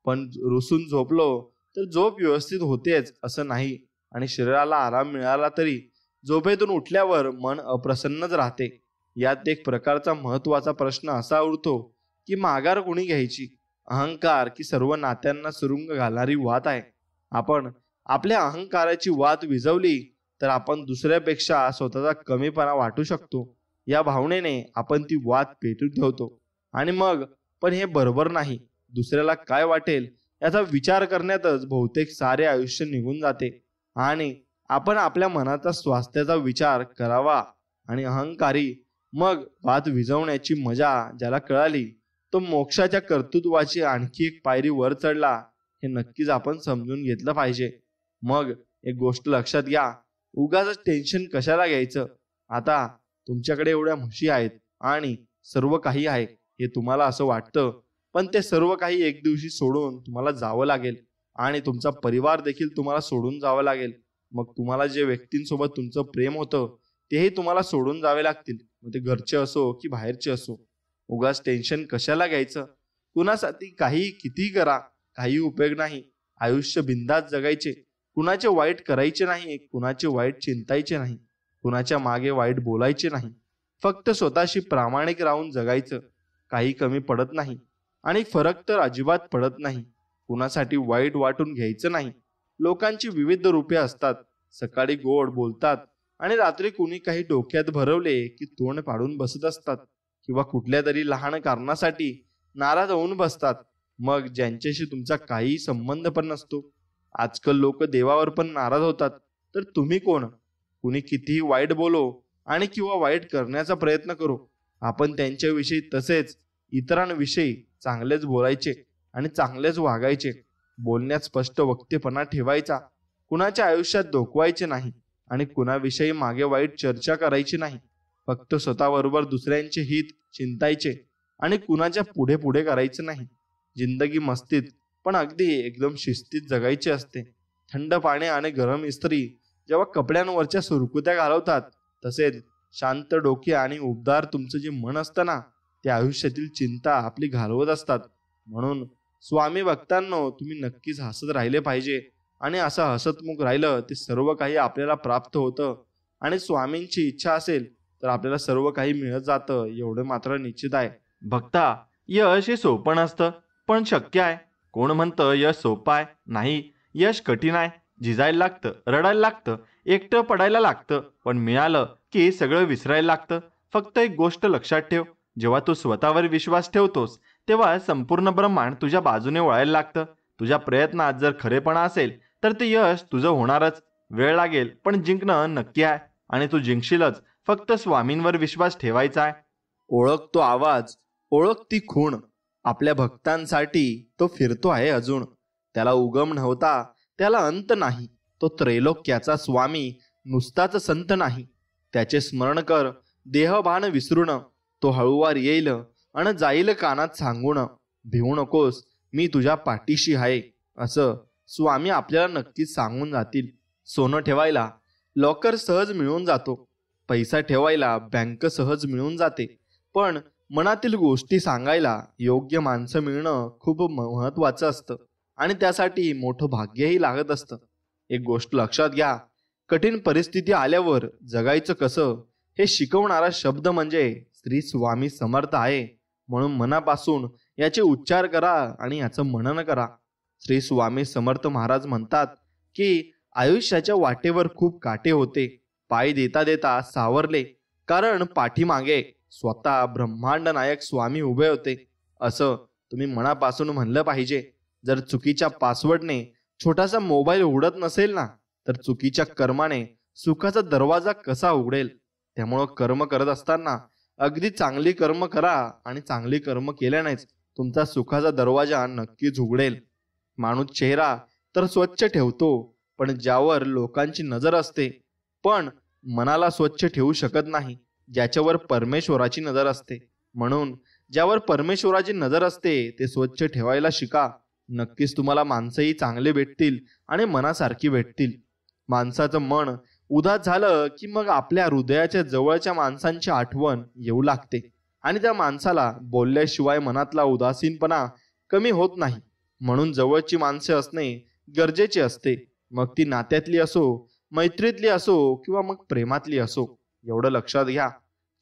पण रुसून झोपलो तर झोप व्यवस्थित होतेच असं नाही आणि शरीराला आराम मिळाला तरी झोपेतून उठल्यावर मन अप्रसन्नच राहते. यात एक प्रकारचा महत्वाचा प्रश्न असा उरतो की माघार कुणी घ्यायची, अहंकार की सर्व नात्यांना सुरुंग घालणारी वात आहे. आपण आपल्या अहंकाराची वात विझवली तर आपण दुसऱ्यापेक्षा स्वतःचा कमीपणा वाटू शकतो. या भावनेने आपण ती वात पेटून ठेवतो आणि मग पण हे बरोबर नाही. दुसऱ्याला काय वाटेल याचा विचार करण्यातच बहुतेक सारे आयुष्य निघून जाते आणि आपण आपल्या मनाचा स्वास्थ्याचा विचार करावा. आणि अहंकारी मग वात विझवण्याची मजा ज्याला कळाली तो मोक्षाच्या कर्तृत्वाची आणखी एक पायरी वर चढला हे नक्कीच आपण समजून घेतलं पाहिजे. मग एक गोष्ट लक्षात घ्या, उगाच टेन्शन कशाला घ्यायचं. आता तुमच्याकडे एवढ्या म्हशी आहेत आणि सर्व काही आहे हे तुम्हाला असं वाटतं, पण ते सर्व काही एक दिवशी सोडून तुम्हाला जावं लागेल आणि तुमचा परिवार देखील तुम्हाला सोडून जावं लागेल. मग तुम्हाला जे व्यक्तींसोबत तुमचं प्रेम होतं तेही तुम्हाला सोडून जावे लागतील, मग ते घरचे असो की बाहेरचे असो. उगाच टेन्शन कशाला घ्यायचं. कुणासाठी काही किती करा, काही उपयोग नाही. आयुष्य बिंदास जगायचे, कुणाचे वाईट करायचे नाही, कुणाचे वाईट चिंतायचे नाही, कुणाच्या मागे वाईट बोलायचे नाही. फक्त स्वतःशी प्रामाणिक राहून जगायचं. काही कमी पडत नाही आणि फरक तर अजिबात पडत नाही. कुणासाठी वाईट वाटून घ्यायचं नाही. लोकांची विविध रूपे असतात. सकाळी गोड बोलतात आणि रात्री कुणी काही डोक्यात भरवले की तोंड पाडून बसत असतात किंवा कुठल्या तरी लहान कारणासाठी नाराज होऊन बसतात. मग ज्यांच्याशी तुमचा काही संबंध पण नसतो. आजकाल लोक देवावर पण नाराज होतात, तर तुम्ही कोण. कुणी कितीही वाईट बोलो आणि किंवा वाईट करण्याचा प्रयत्न करो, आपण त्यांच्याविषयी तसेच इतरांविषयी चांगलेच बोलायचे आणि चांगलेच वागायचे. बोलण्यात स्पष्ट वक्तेपणा ठेवायचा. कुणाच्या आयुष्यात डोकवायचे नाही आणि कुणाविषयी मागे वाईट चर्चा करायची नाही. फक्त स्वतःबरोबर दुसऱ्यांचे हित चिंतायचे आणि कुणाच्या पुढे पुढे करायचं नाही. जिंदगी मस्तीत पण अगदी एकदम शिस्तीत जगायची असते. थंड पाणी आणि गरम इस्त्री जेव्हा कपड्यांवरच्या सुरकुत्या घालवतात, तसेच शांत डोके आणि उबदार तुमचं जे मन असतं ना, ते आयुष्यातील चिंता आपली घालवत असतात. म्हणून स्वामी भक्तांनो, तुम्ही नक्कीच हसत राहिले पाहिजे आणि असं हसतमुख राहिलं ते सर्व काही आपल्याला प्राप्त होतं. आणि स्वामींची इच्छा असेल तर आपल्याला सर्व काही मिळत जातं, एवढं मात्र निश्चित आहे. भक्ता, यश हे सोपं नसतं, पण शक्य आहे. कोण म्हणतं यश सोपं आहे? नाही, यश कठीण आहे. झिजायला लागतं, रडायला लागतं, एकटं पडायला लागतं, पण मिळालं की सगळं विसरायला लागतं. फक्त एक गोष्ट लक्षात ठेव, जेव्हा तू स्वतःवर विश्वास ठेवतोस तेव्हा संपूर्ण ब्रह्मांड तुझ्या बाजूने वळायला लागतं. तुझ्या प्रयत्नात जर खरेपणा असेल तर ते यश तुझं होणारच. वेळ लागेल पण जिंकणं नक्की आहे आणि तू जिंकशीलच. फक्त स्वामींवर विश्वास ठेवायचा आहे. ओळख तो आवाज, ओळख ती खूण. आपल्या भक्तांसाठी तो फिरतो आहे अजून. त्याला उगम नव्हता, त्याला अंत नाही. तो त्रैलोक्याचा स्वामी नुसताच संत नाही. त्याचे स्मरण कर, देहभान विसरून. तो हळूवार येईल आणि जाईल कानात सांगून, भिवू नकोस, मी तुझ्या पाठीशी आहे. असं स्वामी आपल्याला नक्कीच सांगून जातील. सोनं ठेवायला लॉकर सहज मिळून जातो, पैसा ठेवायला बँक सहज मिळून जाते, पण मनातील गोष्टी सांगायला योग्य माणसं मिळणं खूप महत्वाचं असतं आणि त्यासाठी मोठं भाग्यही लागत असतं. एक गोष्ट लक्षात घ्या, कठीण परिस्थिती आल्यावर जगायचं कसं हे शिकवणारा शब्द म्हणजे श्री स्वामी समर्थ आहे. म्हणून मनापासून याचे उच्चार करा आणि याचं मनन करा. श्री स्वामी समर्थ महाराज म्हणतात की आयुष्याच्या वाटेवर खूप काटे होते, पाय देता देता सावरले, कारण पाठीमागे स्वतः ब्रह्मांड नायक स्वामी उभे होते. असं तुम्ही मनापासून म्हणलं पाहिजे. जर चुकीच्या पासवर्डने छोटासा मोबाईल उघडत नसेल ना, तर चुकीच्या कर्माने सुखाचा दरवाजा कसा उघडेल? त्यामुळं कर्म करत असताना अगदी चांगली कर्म करा आणि चांगली कर्म केल्यानेच तुमचा सुखाचा दरवाजा नक्कीच उघडेल. माणूस चेहरा तर स्वच्छ ठेवतो, पण ज्यावर लोकांची नजर असते, पण मनाला स्वच्छ ठेवू शकत नाही, ज्याच्यावर परमेश्वराची नजर असते. म्हणून ज्यावर परमेश्वराची नजर असते ते स्वच्छ ठेवायला शिका. नक्कीच तुम्हाला माणसंही चांगले भेटतील आणि मनासारखी भेटतील. माणसाचं मन उदास झालं की मग आपल्या हृदयाच्या जवळच्या माणसांची आठवण येऊ लागते आणि त्या माणसाला बोलल्याशिवाय मनातला उदासीनपणा कमी होत नाही. म्हणून जवळची माणसे असणे गरजेचे असते, मग ती नात्यातली असो, मैत्रीतली असो किंवा मग प्रेमातली असो. एवढं लक्षात घ्या,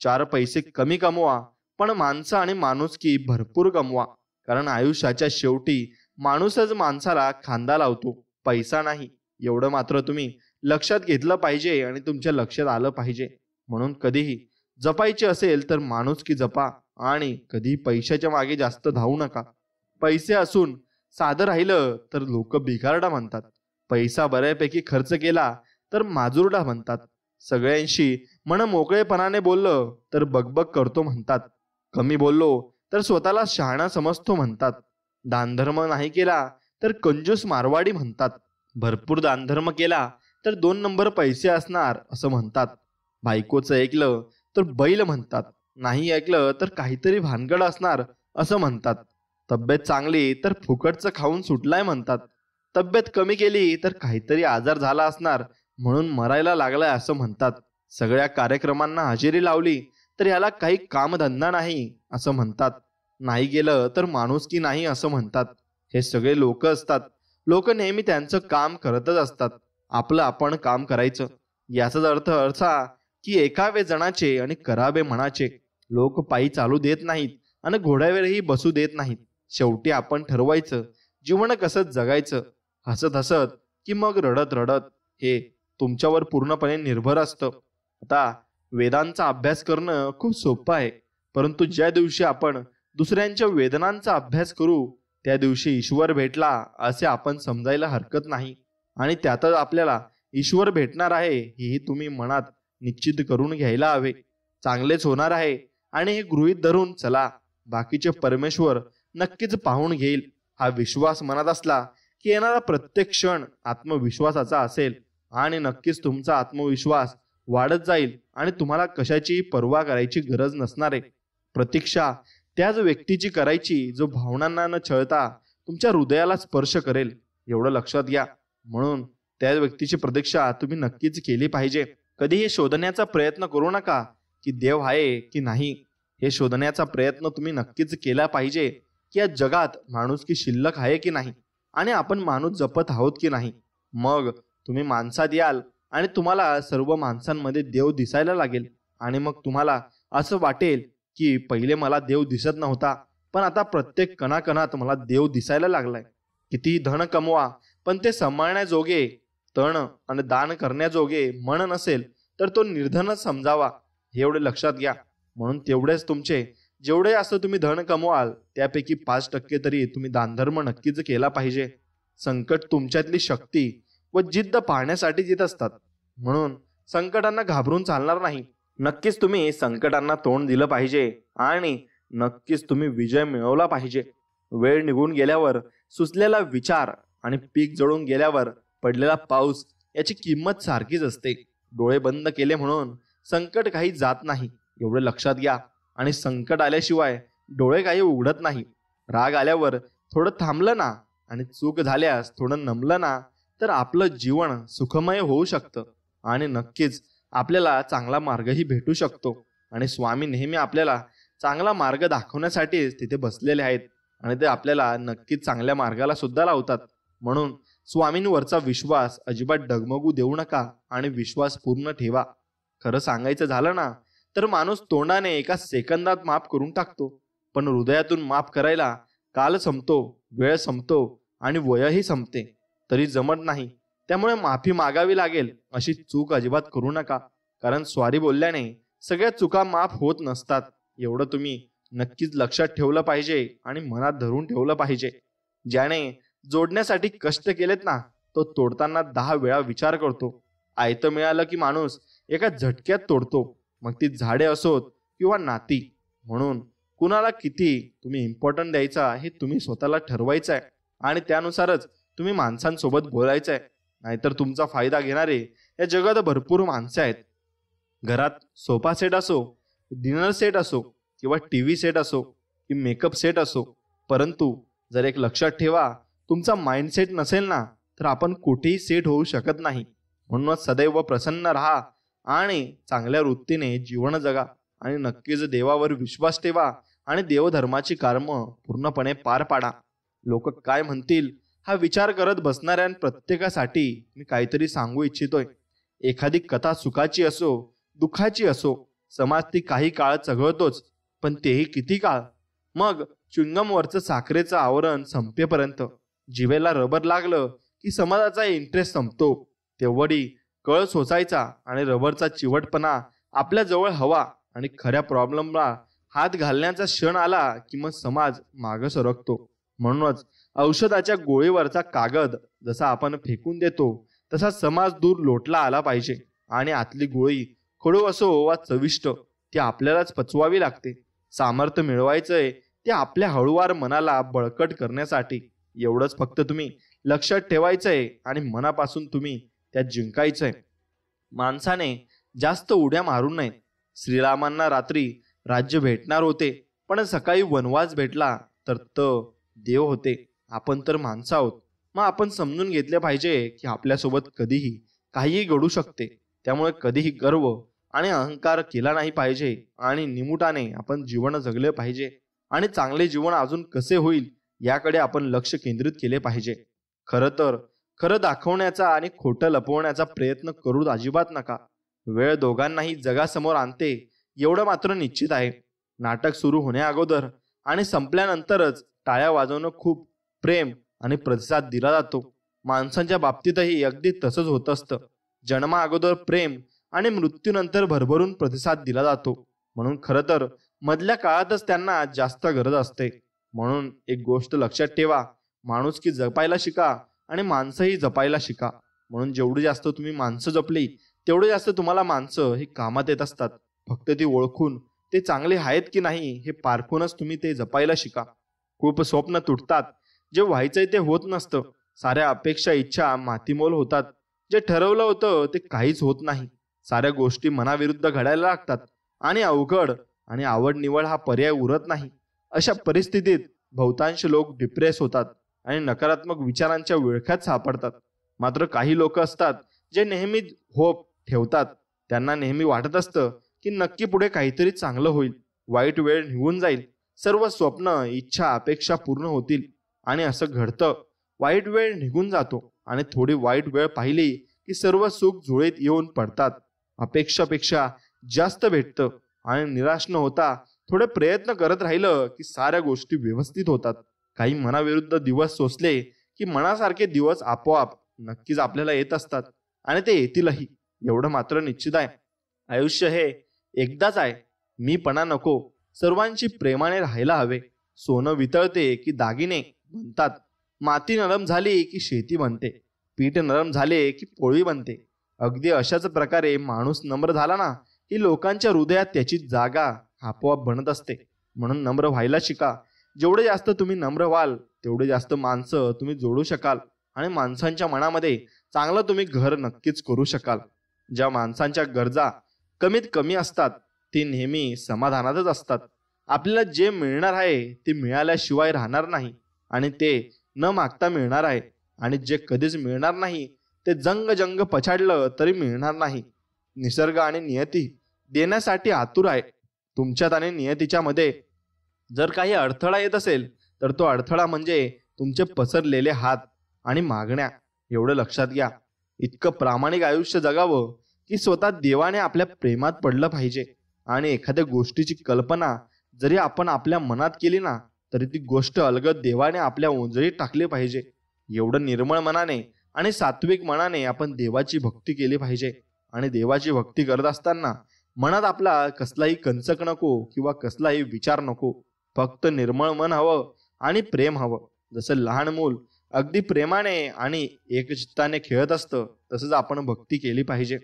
4 पैसे कमी कमवा, पण माणसं आणि माणुसकी भरपूर कमवा. कारण आयुष्याच्या शेवटी माणूसच माणसाला खांदा लावतो, पैसा नाही. एवढं मात्र तुम्ही लक्षात घेतलं पाहिजे आणि तुमच्या लक्षात आलं पाहिजे. म्हणून कधीही जपायचे असेल तर माणुसकी जपा आणि कधी पैशाच्या मागे जास्त धावू नका. पैसे असून साधं राहिलं तर लोक बिघारडा म्हणतात. पैसा बऱ्यापैकी खर्च केला तर माजुरडा म्हणतात. सगळ्यांशी मन मोकळेपणाने बोललं तर बकबक करतो म्हणतात. कमी बोललो तर स्वतःला शहाणा समजतो म्हणतात. दानधर्म नाही केला तर कंजूस मारवाडी म्हणतात. भरपूर दानधर्म केला तर 2 नंबर पैसे असणार असं म्हणतात. बायकोचं ऐकलं तर बैल म्हणतात, नाही ऐकलं तर काहीतरी भानगड असणार असं म्हणतात. तब्येत चांगली तर फुकटचं खाऊन सुटलाय म्हणतात. तब्येत कमी केली तर काहीतरी आजार झाला असणार म्हणून मरायला लागलाय असं म्हणतात. सगळ्या कार्यक्रमांना हजेरी लावली तर याला काही कामधंदा नाही असं म्हणतात. नाही गेलं तर माणुसकी नाही असं म्हणतात. हे सगळे लोक असतात. लोक नेहमी त्यांचं काम करतच असतात. आपलं आपण काम करायचं. याचाच अर्थ असा की एकावे जणाचे आणि करावे मनाचे. लोक पायी चालू देत नाहीत आणि घोड्यावरही बसू देत नाहीत. शेवटी आपण ठरवायचं जीवन कसं जगायचं, हसत हसत की मग रडत रडत, हे तुमच्यावर पूर्णपणे निर्भर असतं. आता वेदांचा अभ्यास करणं खूप सोपं आहे, परंतु ज्या दिवशी आपण दुसऱ्यांच्या वेदनांचा अभ्यास करू त्या दिवशी ईश्वर भेटला असे आपण समजायला हरकत नाही. आणि त्यातच आपल्याला ईश्वर भेटणार आहे हेही तुम्ही मनात निश्चित करून घ्यायला हवे. चांगलेच होणार आहे आणि हे गृहीत धरून चला. बाकीचे परमेश्वर नक्कीच पाहून घेईल. हा विश्वास मनात असला की येणारा प्रत्येक क्षण आत्मविश्वासाचा असेल आणि नक्कीच तुमचा आत्मविश्वास वाढत जाईल आणि तुम्हाला कशाची पर्वा करायची गरज नसणार आहे. प्रतीक्षा त्याच व्यक्तीची करायची जो भावनांना न छळता तुमच्या हृदयाला स्पर्श करेल, एवढं लक्षात घ्या. म्हणून त्या व्यक्तीची प्रतीक्षा तुम्ही नक्कीच केली पाहिजे. कधी हे शोधण्याचा प्रयत्न करू नका की देव आहे की नाही. हे शोधण्याचा प्रयत्न तुम्ही नक्कीच केला पाहिजे की या जगात माणुसकी शिल्लक आहे की नाही आणि आपण माणूस जपत आहोत की नाही. मग तुम्ही माणसात याल आणि तुम्हाला सर्व माणसांमध्ये देव दिसायला लागेल आणि मग तुम्हाला असं वाटेल की पहिले मला देव दिसत नव्हता, पण आता प्रत्येक कणाकणात मला देव दिसायला लागलाय. कितीही धन कमवा पण ते सांभाळण्याजोगे तण आणि दान करण्याजोगे मन नसेल तर तो निर्धनच समजावा, हे एवढे लक्षात घ्या. म्हणून तेवढेच तुमचे जेवढे असं तुम्ही धन कमवाल त्यापैकी 5% तरी तुम्ही दानधर्म नक्कीच केला पाहिजे. संकट तुमच्यातली शक्ती व जिद्द पाहण्यासाठी येत असतात, म्हणून संकटांना घाबरून चालणार नाही. नक्कीच तुम्ही संकटांना तोंड दिलं पाहिजे आणि नक्कीच तुम्ही विजय मिळवला पाहिजे. वेळ निघून गेल्यावर सुचलेला विचार आणि पीक जळून गेल्यावर पडलेला पाऊस याची किंमत सारखीच असते. डोळे बंद केले म्हणून संकट काही जात नाही, एवढे लक्षात घ्या. आणि संकट आल्याशिवाय डोळे काही उघडत नाही. राग आल्यावर थोडं थांबलं ना आणि चूक झाल्यास थोडं नमलं ना तर आपलं जीवन सुखमय होऊ शकतं आणि नक्कीच आपल्याला चांगला मार्गही भेटू शकतो. आणि स्वामी नेहमी आपल्याला चांगला मार्ग दाखवण्यासाठीच तिथे बसलेले आहेत आणि ते आपल्याला नक्कीच चांगल्या मार्गाला सुद्धा लावतात. म्हणून स्वामींवरचा विश्वास अजिबात डगमगू देऊ नका आणि विश्वास पूर्ण ठेवा. खरं सांगायचं झालं ना तर माणूस तोंडाने एका सेकंदात माफ करून टाकतो, पण हृदयातून माफ करायला काल संपतो, वेळ संपतो आणि वयही संपते तरी जमत नाही. त्यामुळे माफी मागावी लागेल अशी चूक अजिबात करू नका, कारण सॉरी बोलल्याने सगळ्या चुका माफ होत नसतात. एवढं तुम्ही नक्कीच लक्षात ठेवलं पाहिजे आणि मनात धरून ठेवलं पाहिजे. ज्याने जोडण्यासाठी कष्ट केलेत ना तो तोडताना 10 वेळा विचार करतो. आयतं मिळालं की माणूस एका झटक्यात तोडतो, मग ती झाडे असोत किंवा नाती. म्हणून कुणाला किती तुम्ही इम्पॉर्टंट द्यायचा हे तुम्ही स्वतःला ठरवायचं आहे आणि त्यानुसारच तुम्ही माणसांसोबत बोलायचं आहे. नाहीतर तुमचा फायदा घेणारे या जगात भरपूर माणसं आहेत. घरात सोफा सेट असो, डिनर सेट असो किंवा टीव्ही सेट असो की मेकअप सेट असो, परंतु जर एक लक्षात ठेवा, तुमचा माइंडसेट नसेल ना तर आपण कुठेही सेट होऊ शकत नाही. म्हणूनच सदैव प्रसन्न राहा आणि चांगल्या वृत्तीने जीवन जगा आणि नक्कीच देवावर विश्वास ठेवा आणि देवधर्माची कर्म पूर्णपणे पार पाडा. लोक काय म्हणतील हा विचार करत बसणाऱ्या प्रत्येकासाठी मी काहीतरी सांगू इच्छितोय. एखादी कथा सुखाची असो दुःखाची असो, समाज ती काही काळ चघळतोच, पण तेही किती काळ. मग च्युइंगमवरचं साखरेचं आवरण संपेपर्यंत. जिवेला रबर लागलं की समाजाचा इंटरेस्ट संपतो. तेवढी कळ सोसायचा आणि रबरचा चिवटपणा आपल्या जवळ हवा आणि खऱ्या प्रॉब्लेमला हात घालण्याचा क्षण आला की मग समाज मागं सरकतो. म्हणूनच औषधाच्या गोळीवरचा कागद जसा आपण फेकून देतो तसा समाज दूर लोटला आला पाहिजे आणि आतली गोळी कडू असो वा चविष्ट ती आपल्यालाच पचवावी लागते. सामर्थ्य मिळवायचंय ते आपल्या हळूवार मनाला बळकट करण्यासाठी. एवढंच फक्त तुम्ही लक्षात ठेवायचंय आणि मनापासून तुम्ही त्यात जिंकायचंय. माणसाने जास्त उड्या मारू नयेत. श्रीरामांना रात्री राज्य भेटणार होते, पण सकाळी वनवास भेटला तर देव होते. आपण तर माणसं आहोत. मग आपण समजून घेतले पाहिजे की आपल्यासोबत कधीही काहीही घडू शकते. त्यामुळे कधीही गर्व आणि अहंकार केला नाही पाहिजे आणि निमुटाने आपण जीवन जगले पाहिजे आणि चांगले जीवन अजून कसे होईल याकडे आपण लक्ष केंद्रित केले पाहिजे. खरं तर खरं दाखवण्याचा आणि खोटं लपवण्याचा प्रयत्न करू अजिबात नका. वेळ दोघांनाही जगासमोर आणते एवढं मात्र निश्चित आहे. नाटक सुरू होण्या अगोदर आणि संपल्यानंतरच टाळ्या वाजवणं खूप प्रेम आणि प्रतिसाद दिला जातो. माणसांच्या बाबतीतही अगदी तसंच होत असतं. जन्मा अगोदर प्रेम आणि मृत्यूनंतर भरभरून प्रतिसाद दिला जातो. म्हणून खरं तर मधल्या काळातच त्यांना जास्त गरज असते. म्हणून एक गोष्ट लक्षात ठेवा, माणुसकी जपायला शिका आणि माणसंही जपायला शिका. म्हणून जेवढी जास्त तुम्ही माणसं जपली तेवढे जास्त तुम्हाला माणसं ही कामात येत असतात. फक्त ती ओळखून ते चांगले आहेत की नाही हे पारखूनच तुम्ही ते जपायला शिका. खूप स्वप्न तुटतात. जे व्हायचंय ते होत नसतं. साऱ्या अपेक्षा इच्छा मातीमोल होतात. जे ठरवलं होतं ते काहीच होत नाही. साऱ्या गोष्टी मनाविरुद्ध घडायला लागतात आणि अवघड आणि आवड निवड हा पर्याय उरत नाही. अशा परिस्थितीत बहुतांश लोक डिप्रेस होतात आणि नकारात्मक विचारांच्या विळख्यात सापडतात. मात्र काही लोक असतात जे नेहमी होप ठेवतात. त्यांना नेहमी वाटत असतं की नक्की पुढे काहीतरी चांगलं होईल, वाईट वेळ निघून जाईल, सर्व स्वप्न इच्छा अपेक्षा पूर्ण होतील. आणि असं घडतं. वाईट वेळ निघून जातो आणि थोडी वाईट वेळ पाहिली की सर्व सुख जुळीत येऊन पडतात. अपेक्षापेक्षा जास्त भेटतं आणि निराश न होता थोडे प्रयत्न करत राहिलं की साऱ्या गोष्टी व्यवस्थित होतात. काही मनाविरुद्ध दिवस सोसले की मनासारखे दिवस आपोआप नक्कीच आपल्याला येत असतात आणि ते येतीलही. एवढं मात्र निश्चित आहे, आयुष्य हे एकदाच आहे. मीपणा नको, सर्वांशी प्रेमाने राहायला हवे. सोनं वितळते की दागिने बनतात, माती नरम झाली की शेती बनते, पीठ नरम झाले की पोळी बनते. अगदी अशाच प्रकारे माणूस नम्र झाला ना की लोकांच्या हृदयात त्याची जागा आपोआप बनत असते. म्हणून नम्र व्हायला शिका. जेवढे जास्त तुम्ही नम्र व्हाल तेवढे जास्त माणसं तुम्ही जोडू शकाल आणि माणसांच्या मनामध्ये चांगलं तुम्ही घर नक्कीच करू शकाल. ज्या माणसांच्या गरजा कमीत कमी असतात ते नेहमी समाधानातच असतात. आपल्याला जे मिळणार आहे ते मिळाल्याशिवाय राहणार नाही आणि ते न मागता मिळणार आहे. आणि जे कधीच मिळणार नाही ते जंग जंग पछाडलं तरी मिळणार नाही. निसर्ग आणि नियती देण्यासाठी आतुर आहे. तुमच्यात आणि नियतीच्या मध्ये जर काही अडथळा येत असेल तर तो अडथळा म्हणजे तुमचे पसरलेले हात आणि मागण्या. एवढं लक्षात घ्या. इतकं प्रामाणिक आयुष्य जगावं की स्वतः देवाने आपल्या प्रेमात पडलं पाहिजे. आणि एखाद्या गोष्टीची कल्पना जरी आपण आपल्या मनात केली ना तरी ती गोष्ट अलगद देवाने आपल्या ओंजळीत टाकली पाहिजे. एवढं निर्मळ मनाने आणि सात्विक मनाने आपण देवाची भक्ती केली पाहिजे. आणि देवाची भक्ती करत असताना मनात आपला कसलाही कंचक नको किंवा कसलाही विचार नको. फक्त निर्मळ मन हवं आणि प्रेम हवं. जसं लहान मूल अगदी प्रेमाने आणि एकचित्ताने खेळत असतं तसंच आपण भक्ती केली पाहिजे.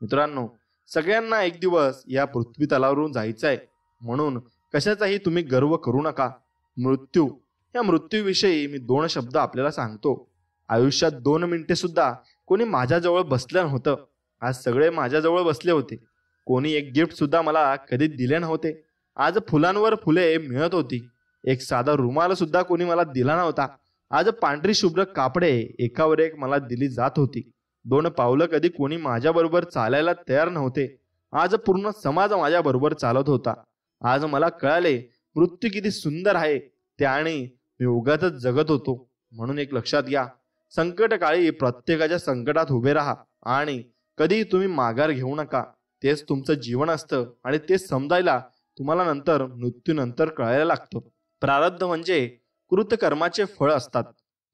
मित्रांनो, सगळ्यांना एक दिवस या पृथ्वी तलावरून जायचं आहे. म्हणून कशाचाही तुम्ही गर्व करू नका. मृत्यू, या मृत्यूविषयी मी 2 शब्द आपल्याला सांगतो. आयुष्यात 2 मिनिटे सुद्धा कोणी माझ्याजवळ बसलं नव्हतं. आज सगळे माझ्याजवळ बसले होते. कोणी एक गिफ्ट सुद्धा मला कधी दिले नव्हते. आज फुलांवर फुले मिळत होती. एक साधा रुमाल सुद्धा कोणी मला दिला नव्हता. आज पांढरी शुभ्र कापडे एकावर एक मला दिली जात होती. 2 पावलं कधी कोणी माझ्याबरोबर चालायला तयार नव्हते. आज पूर्ण समाज माझ्याबरोबर चालत होता. आज मला कळाले मृत्यू किती सुंदर आहे ते आणि मी उगाचच जगत होतो. म्हणून एक लक्षात घ्या, संकट काळी प्रत्येकाच्या संकटात उभे राहा आणि कधी तुम्ही माघार घेऊ नका. तेच तुमचं जीवन असतं आणि तेच समजायला तुम्हाला नंतर मृत्यूनंतर कळायला लागतं. प्रारब्ध म्हणजे कृतकर्माचे फळ असतात.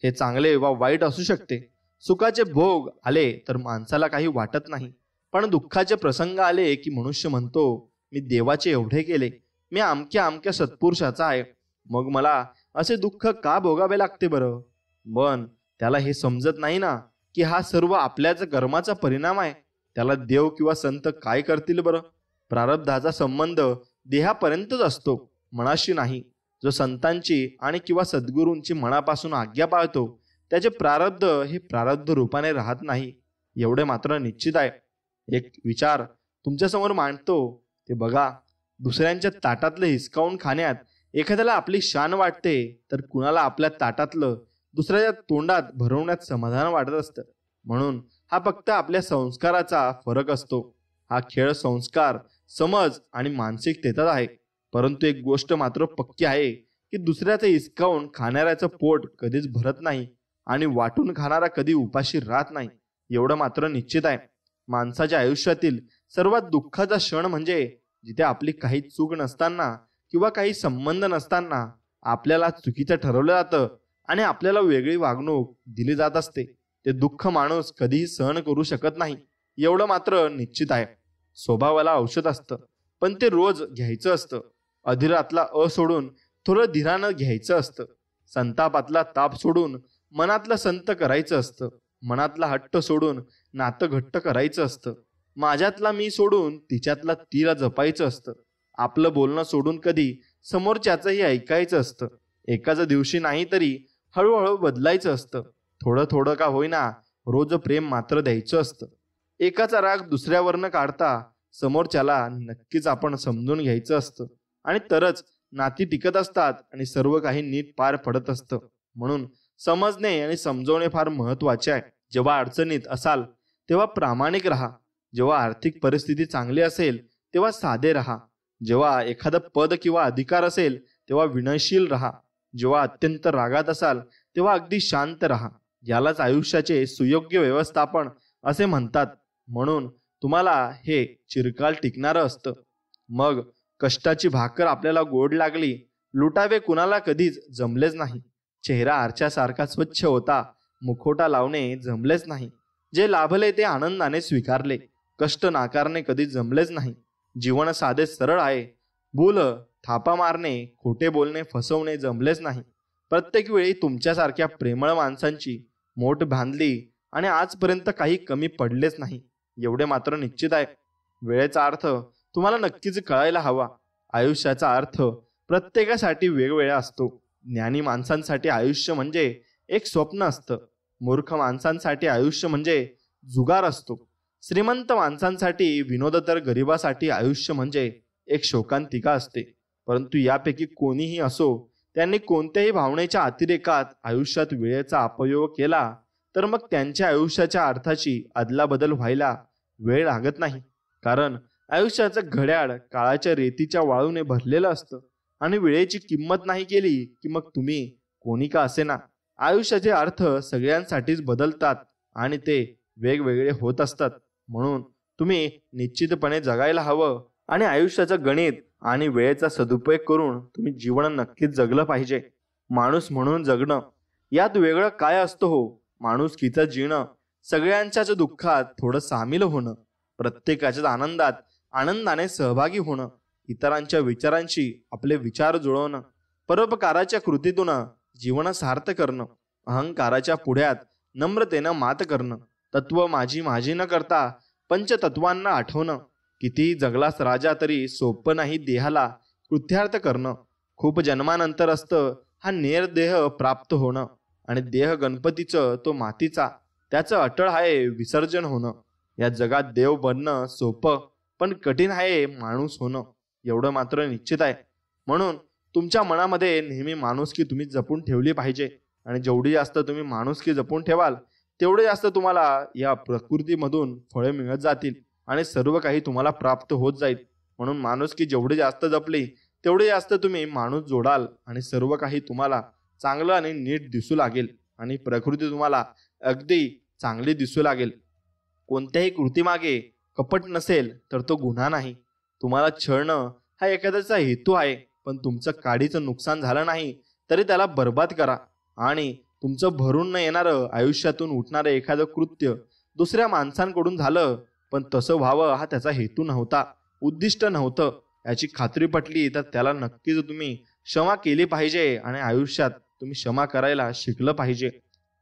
हे चांगले वा वाईट असू शकते. सुखाचे भोग आले तर माणसाला काही वाटत नाही, पण दुःखाचे प्रसंग आले की मनुष्य म्हणतो मी देवाचे एवढे केले, मी अमक्या अमक्या सत्पुरुषाचा आहे, मग मला असे दुःख का भोगावे लागते बरं. पण त्याला हे समजत नाही ना की हा सर्व आपल्याच कर्माचा परिणाम आहे. त्याला देव किंवा संत काय करतील बरं. प्रारब्धाचा संबंध देहापर्यंतच असतो, मनाशी नाही. जो संतांची आणि किंवा सद्गुरूंची मनापासून आज्ञा पाळतो त्याचे प्रारब्ध हे प्रारब्ध रूपाने राहत नाही. एवढे मात्र निश्चित आहे. एक विचार तुमच्यासमोर मांडतो ते बघा. दुसऱ्यांच्या ताटातलं हिसकावून खाण्यात एखाद्याला आपली शान वाटते तर कुणाला आपल्या ताटातलं दुसऱ्याच्या तोंडात भरवण्यात समाधान वाटत असतं. म्हणून हा फक्त आपल्या संस्काराचा फरक असतो. हा खेळ संस्कार, समज आणि मानसिकतेचाच आहे. परंतु एक गोष्ट मात्र पक्की आहे की दुसऱ्याचं हिसकावून खाणाऱ्याचं पोट कधीच भरत नाही आणि वाटून खाणारा कधी उपाशी राहत नाही. एवढं मात्र निश्चित आहे. माणसाच्या आयुष्यातील सर्वात दुःखाचा क्षण म्हणजे जिथे आपली काही चूक नसताना किंवा काही संबंध नसताना आपल्याला चुकीचं ठरवलं जातं आणि आपल्याला वेगळी वागणूक दिली जात असते. ते दुःख माणूस कधीही सहन करू शकत नाही. एवढं मात्र निश्चित आहे. स्वभावाला औषध असतं पण ते रोज घ्यायचं असतं. अधीरातला सोडून थोडं धीरानं घ्यायचं असतं. संतापातला ताप सोडून मनातलं संत करायचं असतं. मनातला हट्ट सोडून नातं घट्ट करायचं असतं. माझ्यातला मी सोडून तिच्यातला तिला जपायचं असतं. आपलं बोलणं सोडून कधी समोरच्याचंही ऐकायचं असतं. एकाच दिवशी नाही तरी हळूहळू बदलायचं असतं. थोडं थोडं का होईना रोज प्रेम मात्र द्यायचं असतं. एकाचा राग दुसऱ्यावर न काढता समोरच्याला नक्कीच आपण समजून घ्यायचं असतं आणि तरच नाती टिकत असतात आणि सर्व काही नीट पार पडत असतं. म्हणून समजणे आणि समजवणे फार महत्वाचे आहे. जेव्हा अडचणीत असाल तेव्हा प्रामाणिक राहा. जेव्हा आर्थिक परिस्थिती चांगली असेल तेव्हा साधे राहा. जेव्हा एखादं पद किंवा अधिकार असेल तेव्हा विनयशील राहा. जेव्हा अत्यंत रागात असाल तेव्हा अगदी शांत राहा. यालाच आयुष्याचे सुयोग्य व्यवस्थापन असे म्हणतात. म्हणून तुम्हाला हे चिरकाल टिकणारं असतं. मग कष्टाची भाकर आपल्याला गोड लागली, लुटावे कुणाला कधीच जमलेच नाही. चेहरा आरशासारखा स्वच्छ होता, मुखोटा लावणे जमलेच नाही. जे लाभले ते आनंदाने स्वीकारले, कष्ट नाकारणे कधी जमलेच नाही. जीवन साधे सरळ आहे. भूल थापा मारणे, खोटे बोलणे, फसवणे जमलेच नाही. प्रत्येक वेळी तुमच्यासारख्या प्रेमळ माणसांची मोठ बांधली आणि आजपर्यंत काही कमी पडलेच नाही. एवढे मात्र निश्चित आहे, वेळेचा अर्थ तुम्हाला नक्कीच कळायला हवा. आयुष्याचा अर्थ प्रत्येकासाठी वेगवेगळा असतो. ज्ञानी माणसांसाठी आयुष्य म्हणजे एक स्वप्न असतं. मूर्ख माणसांसाठी आयुष्य म्हणजे जुगार असतो. श्रीमंत माणसांसाठी विनोद तर गरिबासाठी आयुष्य म्हणजे एक शोकांतिका असते. परंतु यापैकी कोणीही असो, त्यांनी कोणत्याही भावनेच्या अतिरेकात आयुष्यात वेळेचा अपयोग केला तर मग त्यांच्या आयुष्याच्या अर्थाची अदलाबदल व्हायला वेळ लागत नाही. कारण आयुष्याचं घड्याळ काळाच्या रेतीच्या वाळूने भरलेलं असतं आणि वेळेची किंमत नाही केली की मग तुम्ही कोणी का असेना, आयुष्याचे अर्थ सगळ्यांसाठीच बदलतात आणि ते वेगवेगळे होत असतात. म्हणून तुम्ही निश्चितपणे जगायला हवं आणि आयुष्याचं गणित आणि वेळेचा सदुपयोग करून तुम्ही जीवन नक्कीच जगलं पाहिजे. माणूस म्हणून जगणं यात वेगळं काय असतं हो? माणुसकीचं जीणं, सगळ्यांच्याच दुःखात थोडं सामील होणं, प्रत्येकाच्याच आनंदात आनंदाने सहभागी होणं, इतरांच्या विचारांशी आपले विचार जुळवणं, परोपकाराच्या कृतीतून जीवन सार्थ करणं, अहंकाराच्या पुढ्यात नम्रतेनं मात करणं, तत्व माझी माझी न करता पंचतत्वांना आठवणं, किती जगलास राजा तरी सोपं नाही देहाला कृत्यार्थ करणं. खूप जन्मानंतर असतं हा नेरदेह प्राप्त होणं आणि देह गणपतीचं तो मातीचा, त्याचं अटळ आहे विसर्जन होणं. या जगात देव बनणं सोपं पण कठीण आहे माणूस होणं, एवढं मात्र निश्चित आहे. म्हणून तुमच्या मनामध्ये नेहमी माणुसकी तुम्ही जपून ठेवली पाहिजे आणि जेवढी जास्त तुम्ही माणुसकी जपून ठेवाल तेवढे जास्त तुम्हाला या प्रकृतीमधून फळे मिळत जातील आणि सर्व काही तुम्हाला प्राप्त होत जाईल. म्हणून माणुसकी जेवढी जास्त जपली तेवढे जास्त तुम्ही माणूस जोडाल आणि सर्व काही तुम्हाला चांगलं आणि नीट दिसू लागेल आणि प्रकृती तुम्हाला अगदी चांगली दिसू लागेल. कोणत्याही कृतीमागे कपट नसेल तर तो गुन्हा नाही. तुम्हाला छळणं हा एखाद्याचा हेतू आहे, पण तुमचं काडीचं नुकसान झालं नाही तरी त्याला बर्बाद करा. आणि तुमचं भरून न येणारं आयुष्यातून उठणारं एखादं कृत्य दुसऱ्या माणसांकडून झालं, पण तसं व्हावं हा त्याचा हेतू नव्हता, उद्दिष्ट नव्हतं, याची खात्री पटली तर त्याला नक्कीच तुम्ही क्षमा केली पाहिजे आणि आयुष्यात तुम्ही क्षमा करायला शिकलं पाहिजे.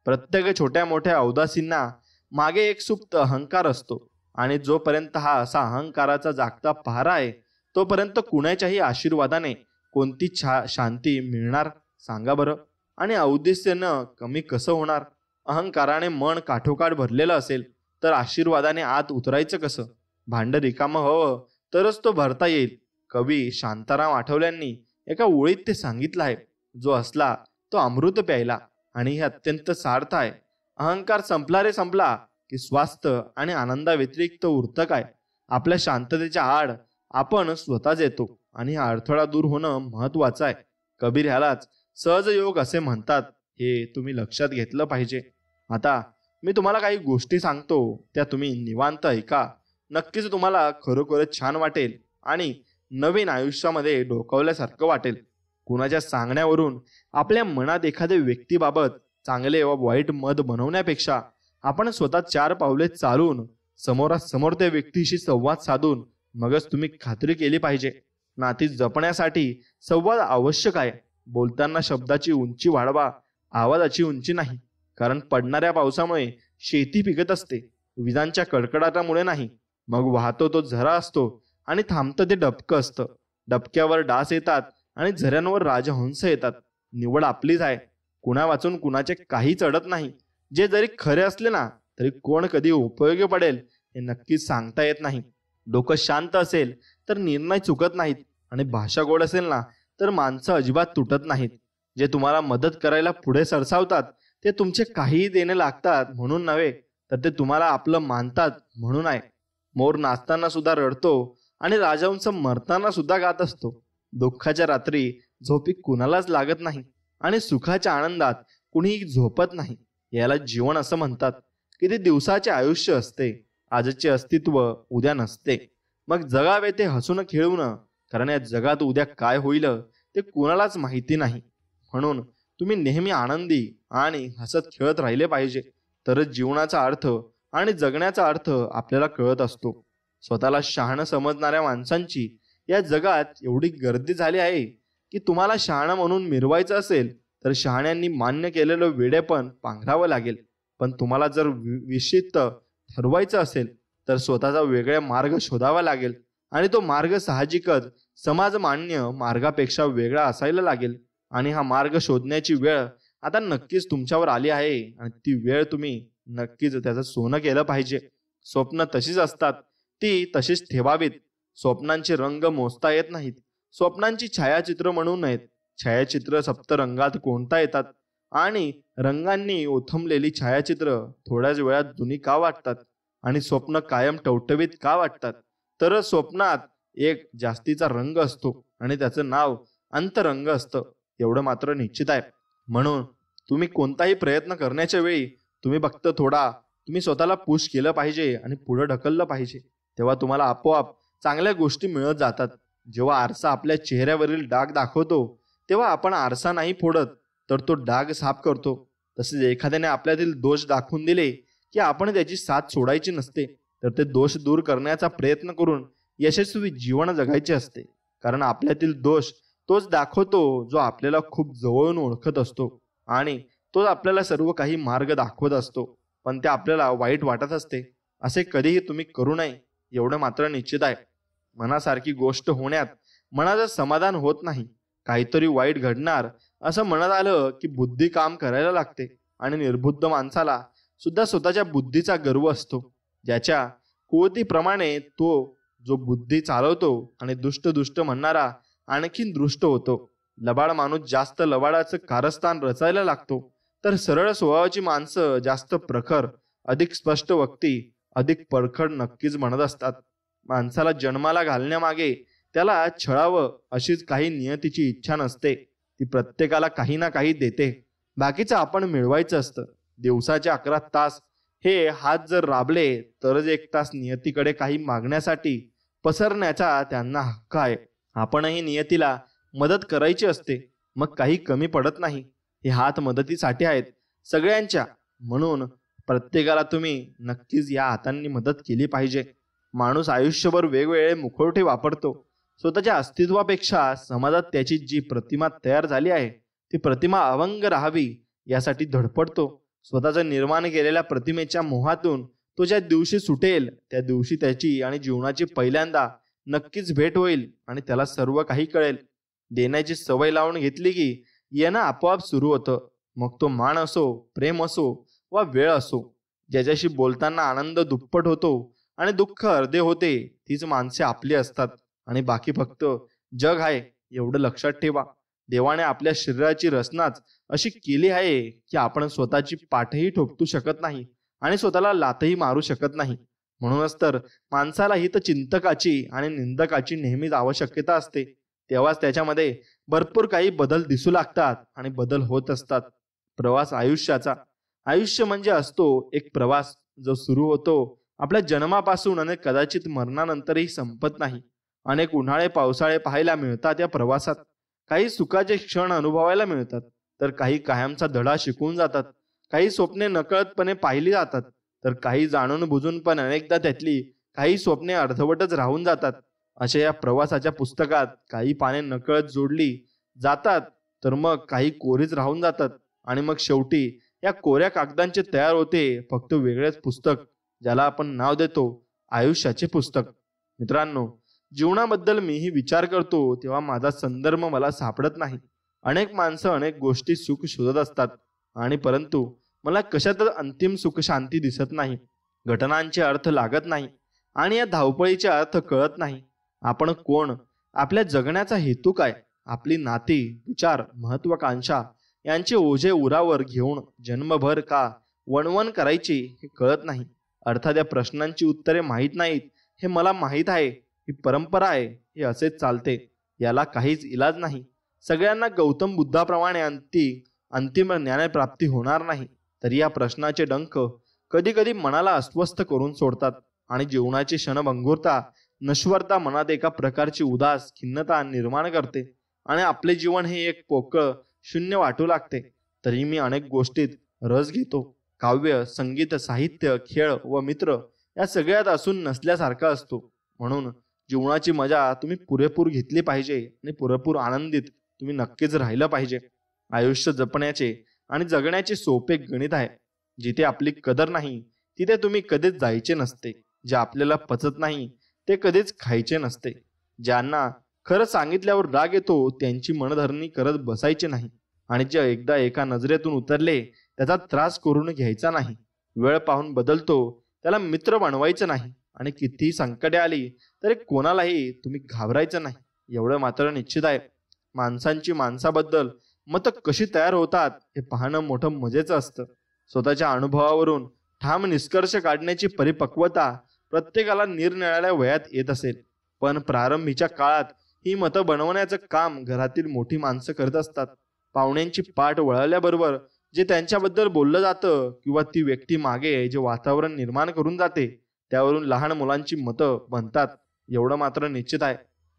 प्रत्येक छोट्या मोठ्या अवदासींना मागे एक सुप्त अहंकार असतो आणि जोपर्यंत हा असा अहंकाराचा जागता पहारा आहे तोपर्यंत कुणाच्याही आशीर्वादाने कोणती शांती मिळणार सांगा बरं? आणि औद्देश्यानं कमी कसं होणार? अहंकाराने मन काठोकाठ भरलेलं असेल तर आशीर्वादाने आत उतरायचं कसं? भांड रिकामं हवं तरच तो भरता येईल. कवी शांताराम आठवल्यांनी एका ओळीत ते सांगितलं आहे, जो असला तो अमृत प्यायला. आणि हे अत्यंत सार्थ आहे. अहंकार संपला रे संपला की स्वास्थ्य आणि आनंदाव्यतिरिक्त उरतं काय? आपल्या शांततेच्या आड आपण स्वतःच येतो आणि हा अडथळा दूर होणं महत्वाचं आहे. कबीर ह्यालाच सहजयोग असे म्हणतात, हे तुम्ही लक्षात घेतलं पाहिजे. आता मी तुम्हाला काही गोष्टी सांगतो, त्या तुम्ही निवांत ऐका. नक्कीच तुम्हाला खरोखरच छान वाटेल आणि नवीन आयुष्यामध्ये डोकावल्यासारखं वाटेल. कुणाच्या सांगण्यावरून आपल्या मनात एखाद्या व्यक्तीबाबत चांगले व वाईट मत बनवण्यापेक्षा आपण स्वतः 4 पावले चालून समोरासमोर त्या व्यक्तीशी संवाद साधून मगच तुम्ही खात्री केली पाहिजे. नाती जपण्यासाठी संवाद आवश्यक आहे. बोलताना शब्दाची उंची वाढवा, आवाजाची उंची नाही. कारण पडणाऱ्या पावसामुळे शेती पिकत असते, विजांच्या कडकडाटामुळे नाही. मग वाहतो तो झरा असतो आणि थांबतं ते डबकं असतं. डबक्यावर डास येतात आणि झऱ्यांवर राजहंस येतात. निवड आपलीच आहे. कुणा वाचून कुणाचे काहीच अडत नाही. जे जरी खरे असले ना तरी कोण कधी उपयोगी पडेल हे नक्कीच सांगता येत नाही. डोकं शांत असेल तर निर्णय चुकत नाहीत आणि भाषा गोड असेल ना तर माणसं अजिबात तुटत नाहीत. जे तुम्हाला मदत करायला पुढे सरसावतात ते तुमचे काहीही देणे लागतात म्हणून नव्हे, तर ते तुम्हाला आपलं मानतात म्हणून आहे. मोर नाचताना सुद्धा रडतो आणि राजहंस मरताना सुद्धा गात असतो. दुःखाच्या रात्री झोपी कुणालाच लागत नाही आणि सुखाच्या आनंदात कुणीही झोपत नाही. याला जीवन असं म्हणतात. किती दिवसाचे आयुष्य असते, आजचे अस्तित्व उद्या नसते. मग जगावे ते हसून खेळून, कारण या जगात उद्या काय होईल ते कुणालाच माहिती नाही. म्हणून तुम्ही नेहमी आनंदी आणि हसत खेळत राहिले पाहिजे, तरच जीवनाचा अर्थ आणि जगण्याचा अर्थ आपल्याला कळत असतो. स्वतःला शहाणं समजणाऱ्या माणसांची या जगात एवढी गर्दी झाली आहे की तुम्हाला शहाणं म्हणून मिरवायचं असेल तर शहाण्यांनी मान्य केलेलं वेडेपण पांघरावं लागेल. पण तुम्हाला जर विशिष्ट ठरवायचं असेल तर स्वतःचा वेगळा मार्ग शोधावा लागेल आणि तो मार्ग साहजिकच समाजमान्य मार्गापेक्षा वेगळा असायला लागेल. आणि हा मार्ग शोधण्याची वेळ आता नक्कीच तुमच्यावर आली आहे आणि ती वेळ तुम्ही नक्कीच त्याचं सोनं केलं पाहिजे. स्वप्न तशीच असतात, ती तशीच ठेवावीत. स्वप्नांचे रंग मोजता येत नाहीत, स्वप्नांची छायाचित्र म्हणू नयेत. छायाचित्र सप्तरंगात कोणता येतात आणि रंगांनी ओथंबलेली छायाचित्र थोड्याच वेळात जुनी का वाटतात आणि स्वप्न कायम टवटवीत का वाटतात? तर स्वप्नात एक जास्तीचा रंग असतो आणि त्याचं नाव अंतरंग असतं, एवढं मात्र निश्चित आहे. म्हणून तुम्ही कोणताही प्रयत्न करण्याच्या वेळी तुम्ही फक्त तुम्ही स्वतःला पुश केलं पाहिजे आणि पुढे ढकललं पाहिजे. तेव्हा तुम्हाला आपोआप चांगल्या गोष्टी मिळत जातात. जेव्हा आरसा आपल्या चेहऱ्यावरील डाग दाखवतो तेव्हा आपण आरसा नाही फोडत तर तो डाग साफ करतो. तसेच एखाद्याने आपल्यातील दोष दाखवून दिले की आपण त्याची साथ सोडायची नसते, तर ते दोष दूर करण्याचा प्रयत्न करून यशस्वी जीवन जगायचे असते. कारण आपल्यातील दोष तोच दाखवतो जो आपल्याला खूप जवळून ओळखत असतो आणि तोच आपल्याला सर्व काही मार्ग दाखवत असतो. पण ते आपल्याला वाईट वाटत असते. असे कधीही तुम्ही करू नये, एवढं मात्र निश्चित आहे. मनासारखी गोष्ट होण्यात मनाचं समाधान होत नाही. काहीतरी वाईट घडणार असं मनात आलं की बुद्धी काम करायला लागते आणि निर्बुद्ध माणसाला सुद्धा स्वतःच्या बुद्धीचा गर्व असतो. ज्याच्या कुवतीप्रमाणे तो जो बुद्धी चालवतो आणि दुष्ट दुष्ट म्हणणारा आणखीन दृष्ट होतो. लबाड माणूस जास्त लबाडाचं कारस्थान रचायला लागतो, तर सरळ स्वभावाची माणसं जास्त प्रखर, अधिक स्पष्ट वक्ती, अधिक परखड नक्कीच म्हणत असतात. माणसाला जन्माला घालण्यामागे त्याला छळावं अशीच काही नियतीची इच्छा नसते. ती प्रत्येकाला काही ना काही देते, बाकीचं आपण मिळवायचं असतं. दिवसाचे 11 तास हे हात जर राबले तरच 1 तास नियतीकडे काही मागण्यासाठी पसरण्याचा त्यांना हक्क आहे. आपणही नियतीला मदत करायची असते, मग काही कमी पडत नाही. हे हात मदतीसाठी आहेत सगळ्यांच्या, म्हणून प्रत्येकाला तुम्ही नक्कीच या हातांनी मदत केली पाहिजे. माणूस आयुष्यभर वेगवेगळे मुखवटे वापरतो. स्वतःच्या अस्तित्वापेक्षा समाजात त्याची जी प्रतिमा तयार झाली आहे ती प्रतिमा अवंग राहावी यासाठी धडपडतो. स्वतःच्या निर्माण केलेल्या प्रतिमेच्या मोहातून तो ज्या दिवशी सुटेल त्या दिवशी त्याची आणि जीवनाची पहिल्यांदा नक्कीच भेट होईल आणि त्याला सर्व काही कळेल. देण्याची सवय लावून घेतली की येणं आपोआप सुरू होतं. मग तो मान असो, प्रेम असो वा वेळ असो. ज्याच्याशी बोलताना आनंद दुप्पट होतो आणि दुःख अर्धे होते, तीच माणसे आपली असतात आणि बाकी फक्त जग आहे, एवढं लक्षात ठेवा. देवाने आपल्या शरीराची रचनाच अशी केली आहे की आपण स्वतःची पाठही ठोकतू शकत नाही आणि स्वतःला लातही मारू शकत नाही. म्हणूनच तर माणसाला हितचिंतकाची आणि निंदकाची नेहमीच आवश्यकता असते. तेव्हाच त्याच्यामध्ये भरपूर काही बदल दिसू लागतात आणि बदल होत असतात. प्रवास आयुष्याचा, आयुष्य म्हणजे असतो एक प्रवास जो सुरू होतो आपल्या जन्मापासून आणि कदाचित मरणानंतरही संपत नाही. अनेक उन्हाळे पावसाळे पाहायला मिळतात या प्रवासात. काही सुखाचे क्षण अनुभवायला मिळतात, तर काही कायमचा धडा शिकवून जातात. काही स्वप्ने नकळतपणे पाहिली जातात, तर काही जाणून बुजून पण अनेकदा त्यातली काही स्वप्ने अर्धवटच राहून जातात. अशा या प्रवासाच्या पुस्तकात काही पाने नकळत जोडली जातात, तर मग काही कोरीच राहून जातात आणि मग शेवटी या कोऱ्या कागदांचे तयार होते फक्त वेगळेच पुस्तक, ज्याला आपण नाव देतो आयुष्याचे पुस्तक. मित्रांनो, जीवनाबद्दल मीही विचार करतो तेव्हा माझा संदर्भ मला सापडत नाही. अनेक माणसं अनेक गोष्टी सुख शोधत असतात आणि परंतु मला कशातच अंतिम सुख शांती दिसत नाही. घटनांचे अर्थ लागत नाही आणि या धावपळीचे अर्थ कळत नाही. आपण कोण, आपल्या जगण्याचा हेतू काय, आपली नाती, विचार, महत्वाकांक्षा यांचे ओझे उरावर घेऊन जन्मभर का वणवण करायची हे कळत नाही. अर्थात या प्रश्नांची उत्तरे माहीत नाहीत हे मला माहीत आहे. ही परंपरा आहे, हे असेच चालते, याला काहीच इलाज नाही. सगळ्यांना गौतम बुद्धाप्रमाणे अंतिम ज्ञानप्राप्ती होणार नाही. तरी या प्रश्नाचे डंख कधी कधी मनाला अस्वस्थ करून सोडतात आणि जीवनाची क्षणभंगुरता, नश्वरता मनात एका प्रकारची उदास खिन्नता निर्माण करते आणि आपले जीवन हे एक पोकळ शून्य वाटू लागते. तरी मी अनेक गोष्टीत रस घेतो. काव्य, संगीत, साहित्य, खेळ व मित्र या सगळ्यात असून नसल्यासारखा असतो. म्हणून जीवनाची मजा तुम्ही पुरेपूर घेतली पाहिजे आणि पुरेपूर आनंदित तुम्ही नक्कीच राहिलं पाहिजे. आयुष्य जपण्याचे आणि जगण्याचे सोपे गणित आहे. जिथे आपली कदर नाही तिथे तुम्ही कधीच जायचे नसते. जे आपल्याला पचत नाही ते कधीच खायचे नसते. ज्यांना खरं सांगितल्यावर राग येतो त्यांची मनधरणी करत बसायचे नाही. आणि जे एकदा एका नजरेतून उतरले त्याचा त्रास करून घ्यायचा नाही. वेळ पाहून बदलतो त्याला मित्र बनवायचं नाही. आणि कितीही संकटे आली तरी कोणालाही तुम्ही घाबरायचं नाही. एवढं मात्र निश्चित आहे, माणसांची माणसाबद्दल मतं कशी तयार होतात हे पाहणं मोठं मजेचं असतं. स्वतःच्या अनुभवावरून ठाम निष्कर्ष काढण्याची परिपक्वता प्रत्येकाला निरनिराळ्या वयात येत असेल. पण प्रारंभीच्या काळात ही मतं बनवण्याचं काम घरातील मोठी माणसं करत असतात. पाहुण्यांची पाठ वळवल्याबरोबर जे त्यांच्याबद्दल बोललं जातं किंवा ती व्यक्ती मागे जे वातावरण निर्माण करून जाते त्यावरून लहान मुलांची मतं बनतात, एवढं मात्र निश्चित आहे.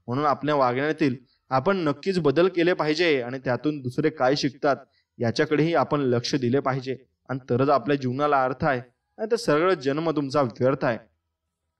म्हणून आपल्या वागण्यातील आपण नक्कीच बदल केले पाहिजे आणि त्यातून दुसरे काय शिकतात याच्याकडेही आपण लक्ष दिले पाहिजे. आणि तरच आपल्या जीवनाला अर्थ आहे, नाही तर सगळं जन्म तुमचा व्यर्थ आहे.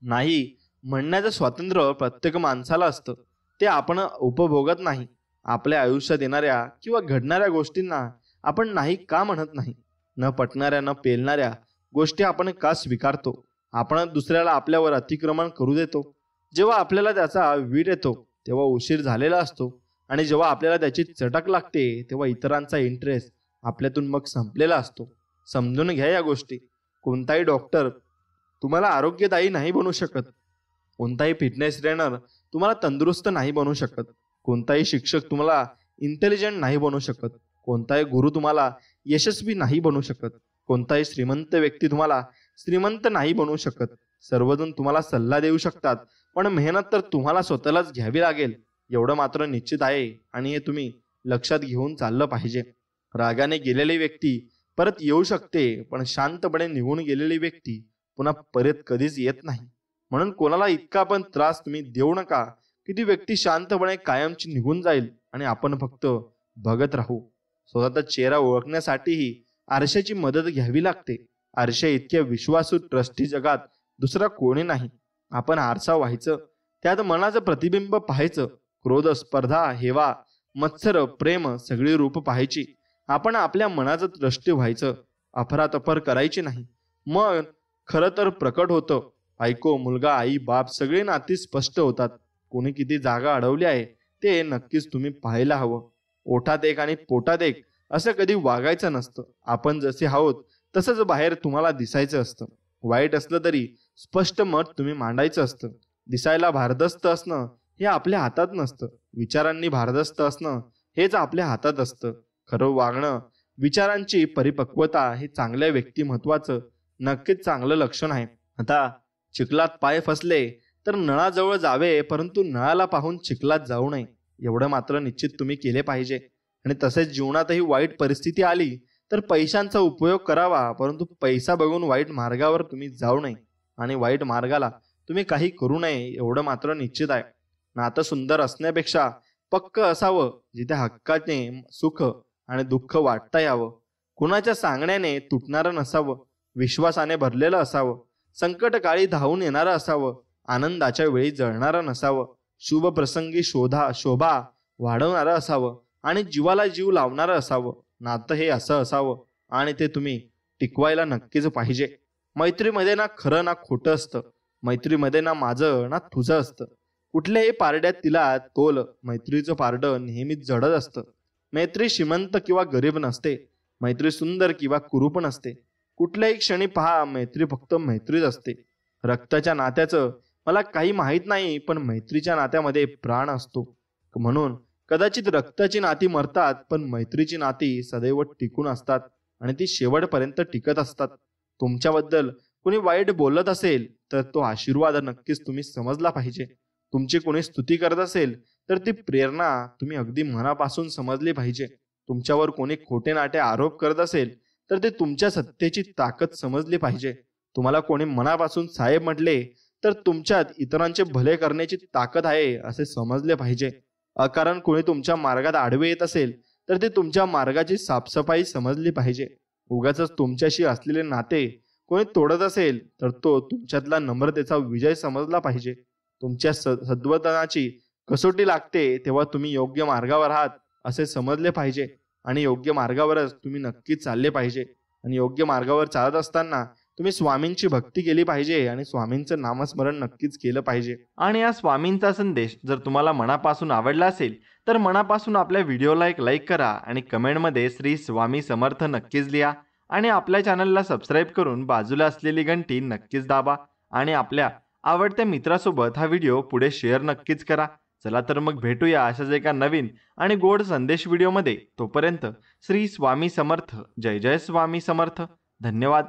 नाही म्हणण्याचं स्वातंत्र्य प्रत्येक माणसाला असतं, ते आपण उपभोगत नाही. आपल्या आयुष्यात येणाऱ्या किंवा घडणाऱ्या गोष्टींना आपण नाही का म्हणत नाही? न पटणाऱ्या न पेलणाऱ्या गोष्टी आपण का स्वीकारतो? आपण दुसऱ्याला आपल्यावर अतिक्रमण करू देतो. जेव्हा आपल्याला त्याचा वीट येतो तेव्हा उशीर झालेला असतो आणि जेव्हा आपल्याला त्याची चटक लागते तेव्हा इतरांचा इंटरेस्ट आपल्यातून मग संपलेला असतो. समजून घ्या या गोष्टी. कोणताही डॉक्टर तुम्हाला आरोग्यदायी नाही बनवू शकत. कोणताही फिटनेस ट्रेनर तुम्हाला तंदुरुस्त नाही बनवू शकत. कोणताही शिक्षक तुम्हाला इंटेलिजंट नाही बनवू शकत. कोणताही गुरु तुम्हाला यशस्वी नाही बनवू शकत. कोणताही श्रीमंत व्यक्ती तुम्हाला श्रीमंत नाही बनवू शकत. सर्वजण तुम्हाला सल्ला देऊ शकतात, पण मेहनत तर तुम्हाला स्वतःलाच घ्यावी लागेल, एवढं मात्र निश्चित आहे. आणि हे तुम्ही लक्षात घेऊन चाललं पाहिजे. रागाने गेलेली व्यक्ती परत येऊ शकते, पण शांतपणे निघून गेलेली व्यक्ती पुन्हा परत कधीच येत नाही. म्हणून कोणाला इतका पण त्रास तुम्ही देऊ नका की ती व्यक्ती शांतपणे कायमची निघून जाईल आणि आपण फक्त बघत राहू. स्वतःचा चेहरा ओळखण्यासाठीही आरशाची मदत घ्यावी लागते. आरशे इतके विश्वासू ट्रस्टी जगात दुसरा कोणी नाही. आपण आरसा व्हायचं, त्यात मनाचं प्रतिबिंब पाहायचं. क्रोध, स्पर्धा, हेवा, मत्सर, प्रेम सगळी रूप पाहायची. आपण आपल्या मनाचं द्रष्टी व्हायचं. अफरातफर करायची नाही. मन खरं तर प्रकट होतं. बायको, मुलगा, आई, बाप सगळी नाती स्पष्ट होतात. कोणी किती जागा अडवली आहे ते नक्कीच तुम्ही पाहायला हवं. ओठात एक आणि पोटात एक असं कधी वागायचं नसतं. आपण जसे आहोत तसंच बाहेर तुम्हाला दिसायचं असतं. वाईट असलं तरी स्पष्ट मत तुम्ही मांडायचं असतं. दिसायला भारदस्त असणं हे आपल्या हातात नसतं. विचारांनी भारदस्त असणं हेच आपल्या हातात असतं. खरं वागणं, विचारांची परिपक्वता हे चांगल्या व्यक्तिमत्वाचं नक्कीच चांगलं लक्षण आहे. आता चिखलात पाय फसले तर नळाजवळ जावे, परंतु नळाला पाहून चिखलात जाऊ नये, एवढं मात्र निश्चित तुम्ही केले पाहिजे. आणि तसेच जीवनातही वाईट परिस्थिती आली तर पैशांचा उपयोग करावा, परंतु पैसा बघून वाईट मार्गावर तुम्ही जाऊ नये आणि वाईट मार्गाला तुम्ही काही करू नये, एवढं मात्र निश्चित आहे. नातं सुंदर असण्यापेक्षा पक्क असावं, जिथे हक्काने सुख आणि दुःख वाटता यावं. कुणाच्या सांगण्याने तुटणारं नसावं. विश्वासाने भरलेलं असावं. संकटकाळी धावून येणारं असावं. आनंदाच्या वेळी जळणारं नसावं. शुभ प्रसंगी शोभा वाढवणारं असावं आणि जीवाला जीव लावणारं असावं. नातं हे असं असावं आणि ते तुम्ही टिकवायला नक्कीच पाहिजे. मैत्रीमध्ये ना खरं ना खोटं असतं. मैत्रीमध्ये ना माझं ना तुझं असतं. कुठल्याही पारड्यात तिला तोल. मैत्रीचं पारडं नेहमीच जडच असतं. मैत्री श्रीमंत किंवा गरीब नसते. मैत्री सुंदर किंवा कुरूप नसते. कुठल्याही क्षणी पहा, मैत्री फक्त मैत्रीच असते. रक्ताच्या नात्याचं मला काही माहीत नाही, पण मैत्रीच्या नात्यामध्ये प्राण असतो. म्हणून कदाचित रक्ताची नाती मरतात, पण मैत्रीची नाती सदैव टिकून असतात आणि ती शेवटपर्यंत टिकत असतात. तुमच्याबद्दल कोणी वाईट बोलत असेल तर तो आशीर्वाद नक्कीच तुम्ही समजला पाहिजे. तुमची कोणी स्तुती करत असेल तर ती प्रेरणा तुम्ही अगदी मनापासून समजली पाहिजे. तुमच्यावर कोणी खोटे नाटे आरोप करत असेल तर ते तुमच्या सत्तेची ताकद समजली पाहिजे. तुम्हाला कोणी मनापासून साहेब म्हटले तर तुमच्यात इतरांचे भले करण्याची ताकद आहे असे समजले पाहिजे. अकारण कोणी तुमच्या मार्गात आडवे येत असेल तर ते तुमच्या मार्गाची साफसफाई समजली पाहिजे. उगाच तुमच्याशी असलेले नाते कोणी तोडत असेल तर तो तुमच्यातला नम्रतेचा विजय समजला पाहिजे. तुमच्या सद्वर्तनाची कसोटी लागते तेव्हा तुम्ही योग्य मार्गावर आहात असे समजले पाहिजे आणि योग्य मार्गावरच तुम्ही नक्कीच चालले पाहिजे. आणि योग्य मार्गावर चालत असताना तुम्ही स्वामींची भक्ती केली पाहिजे आणि स्वामींचं नामस्मरण नक्कीच केलं पाहिजे. आणि या स्वामींचा संदेश जर तुम्हाला मनापासून आवडला असेल तर मनापासून आपल्या व्हिडिओला एक लाईक करा आणि कमेंटमध्ये श्री स्वामी समर्थ नक्कीच लिहा आणि आपल्या चॅनलला सबस्क्राईब करून बाजूला असलेली घंटी नक्कीच दाबा आणि आपल्या आवडत्या मित्रासोबत हा व्हिडिओ पुढे शेअर नक्कीच करा. चला तर मग भेटूया अशाच एका नवीन आणि गोड संदेश व्हिडिओमध्ये. तोपर्यंत श्री स्वामी समर्थ. जय जय स्वामी समर्थ. धन्यवाद.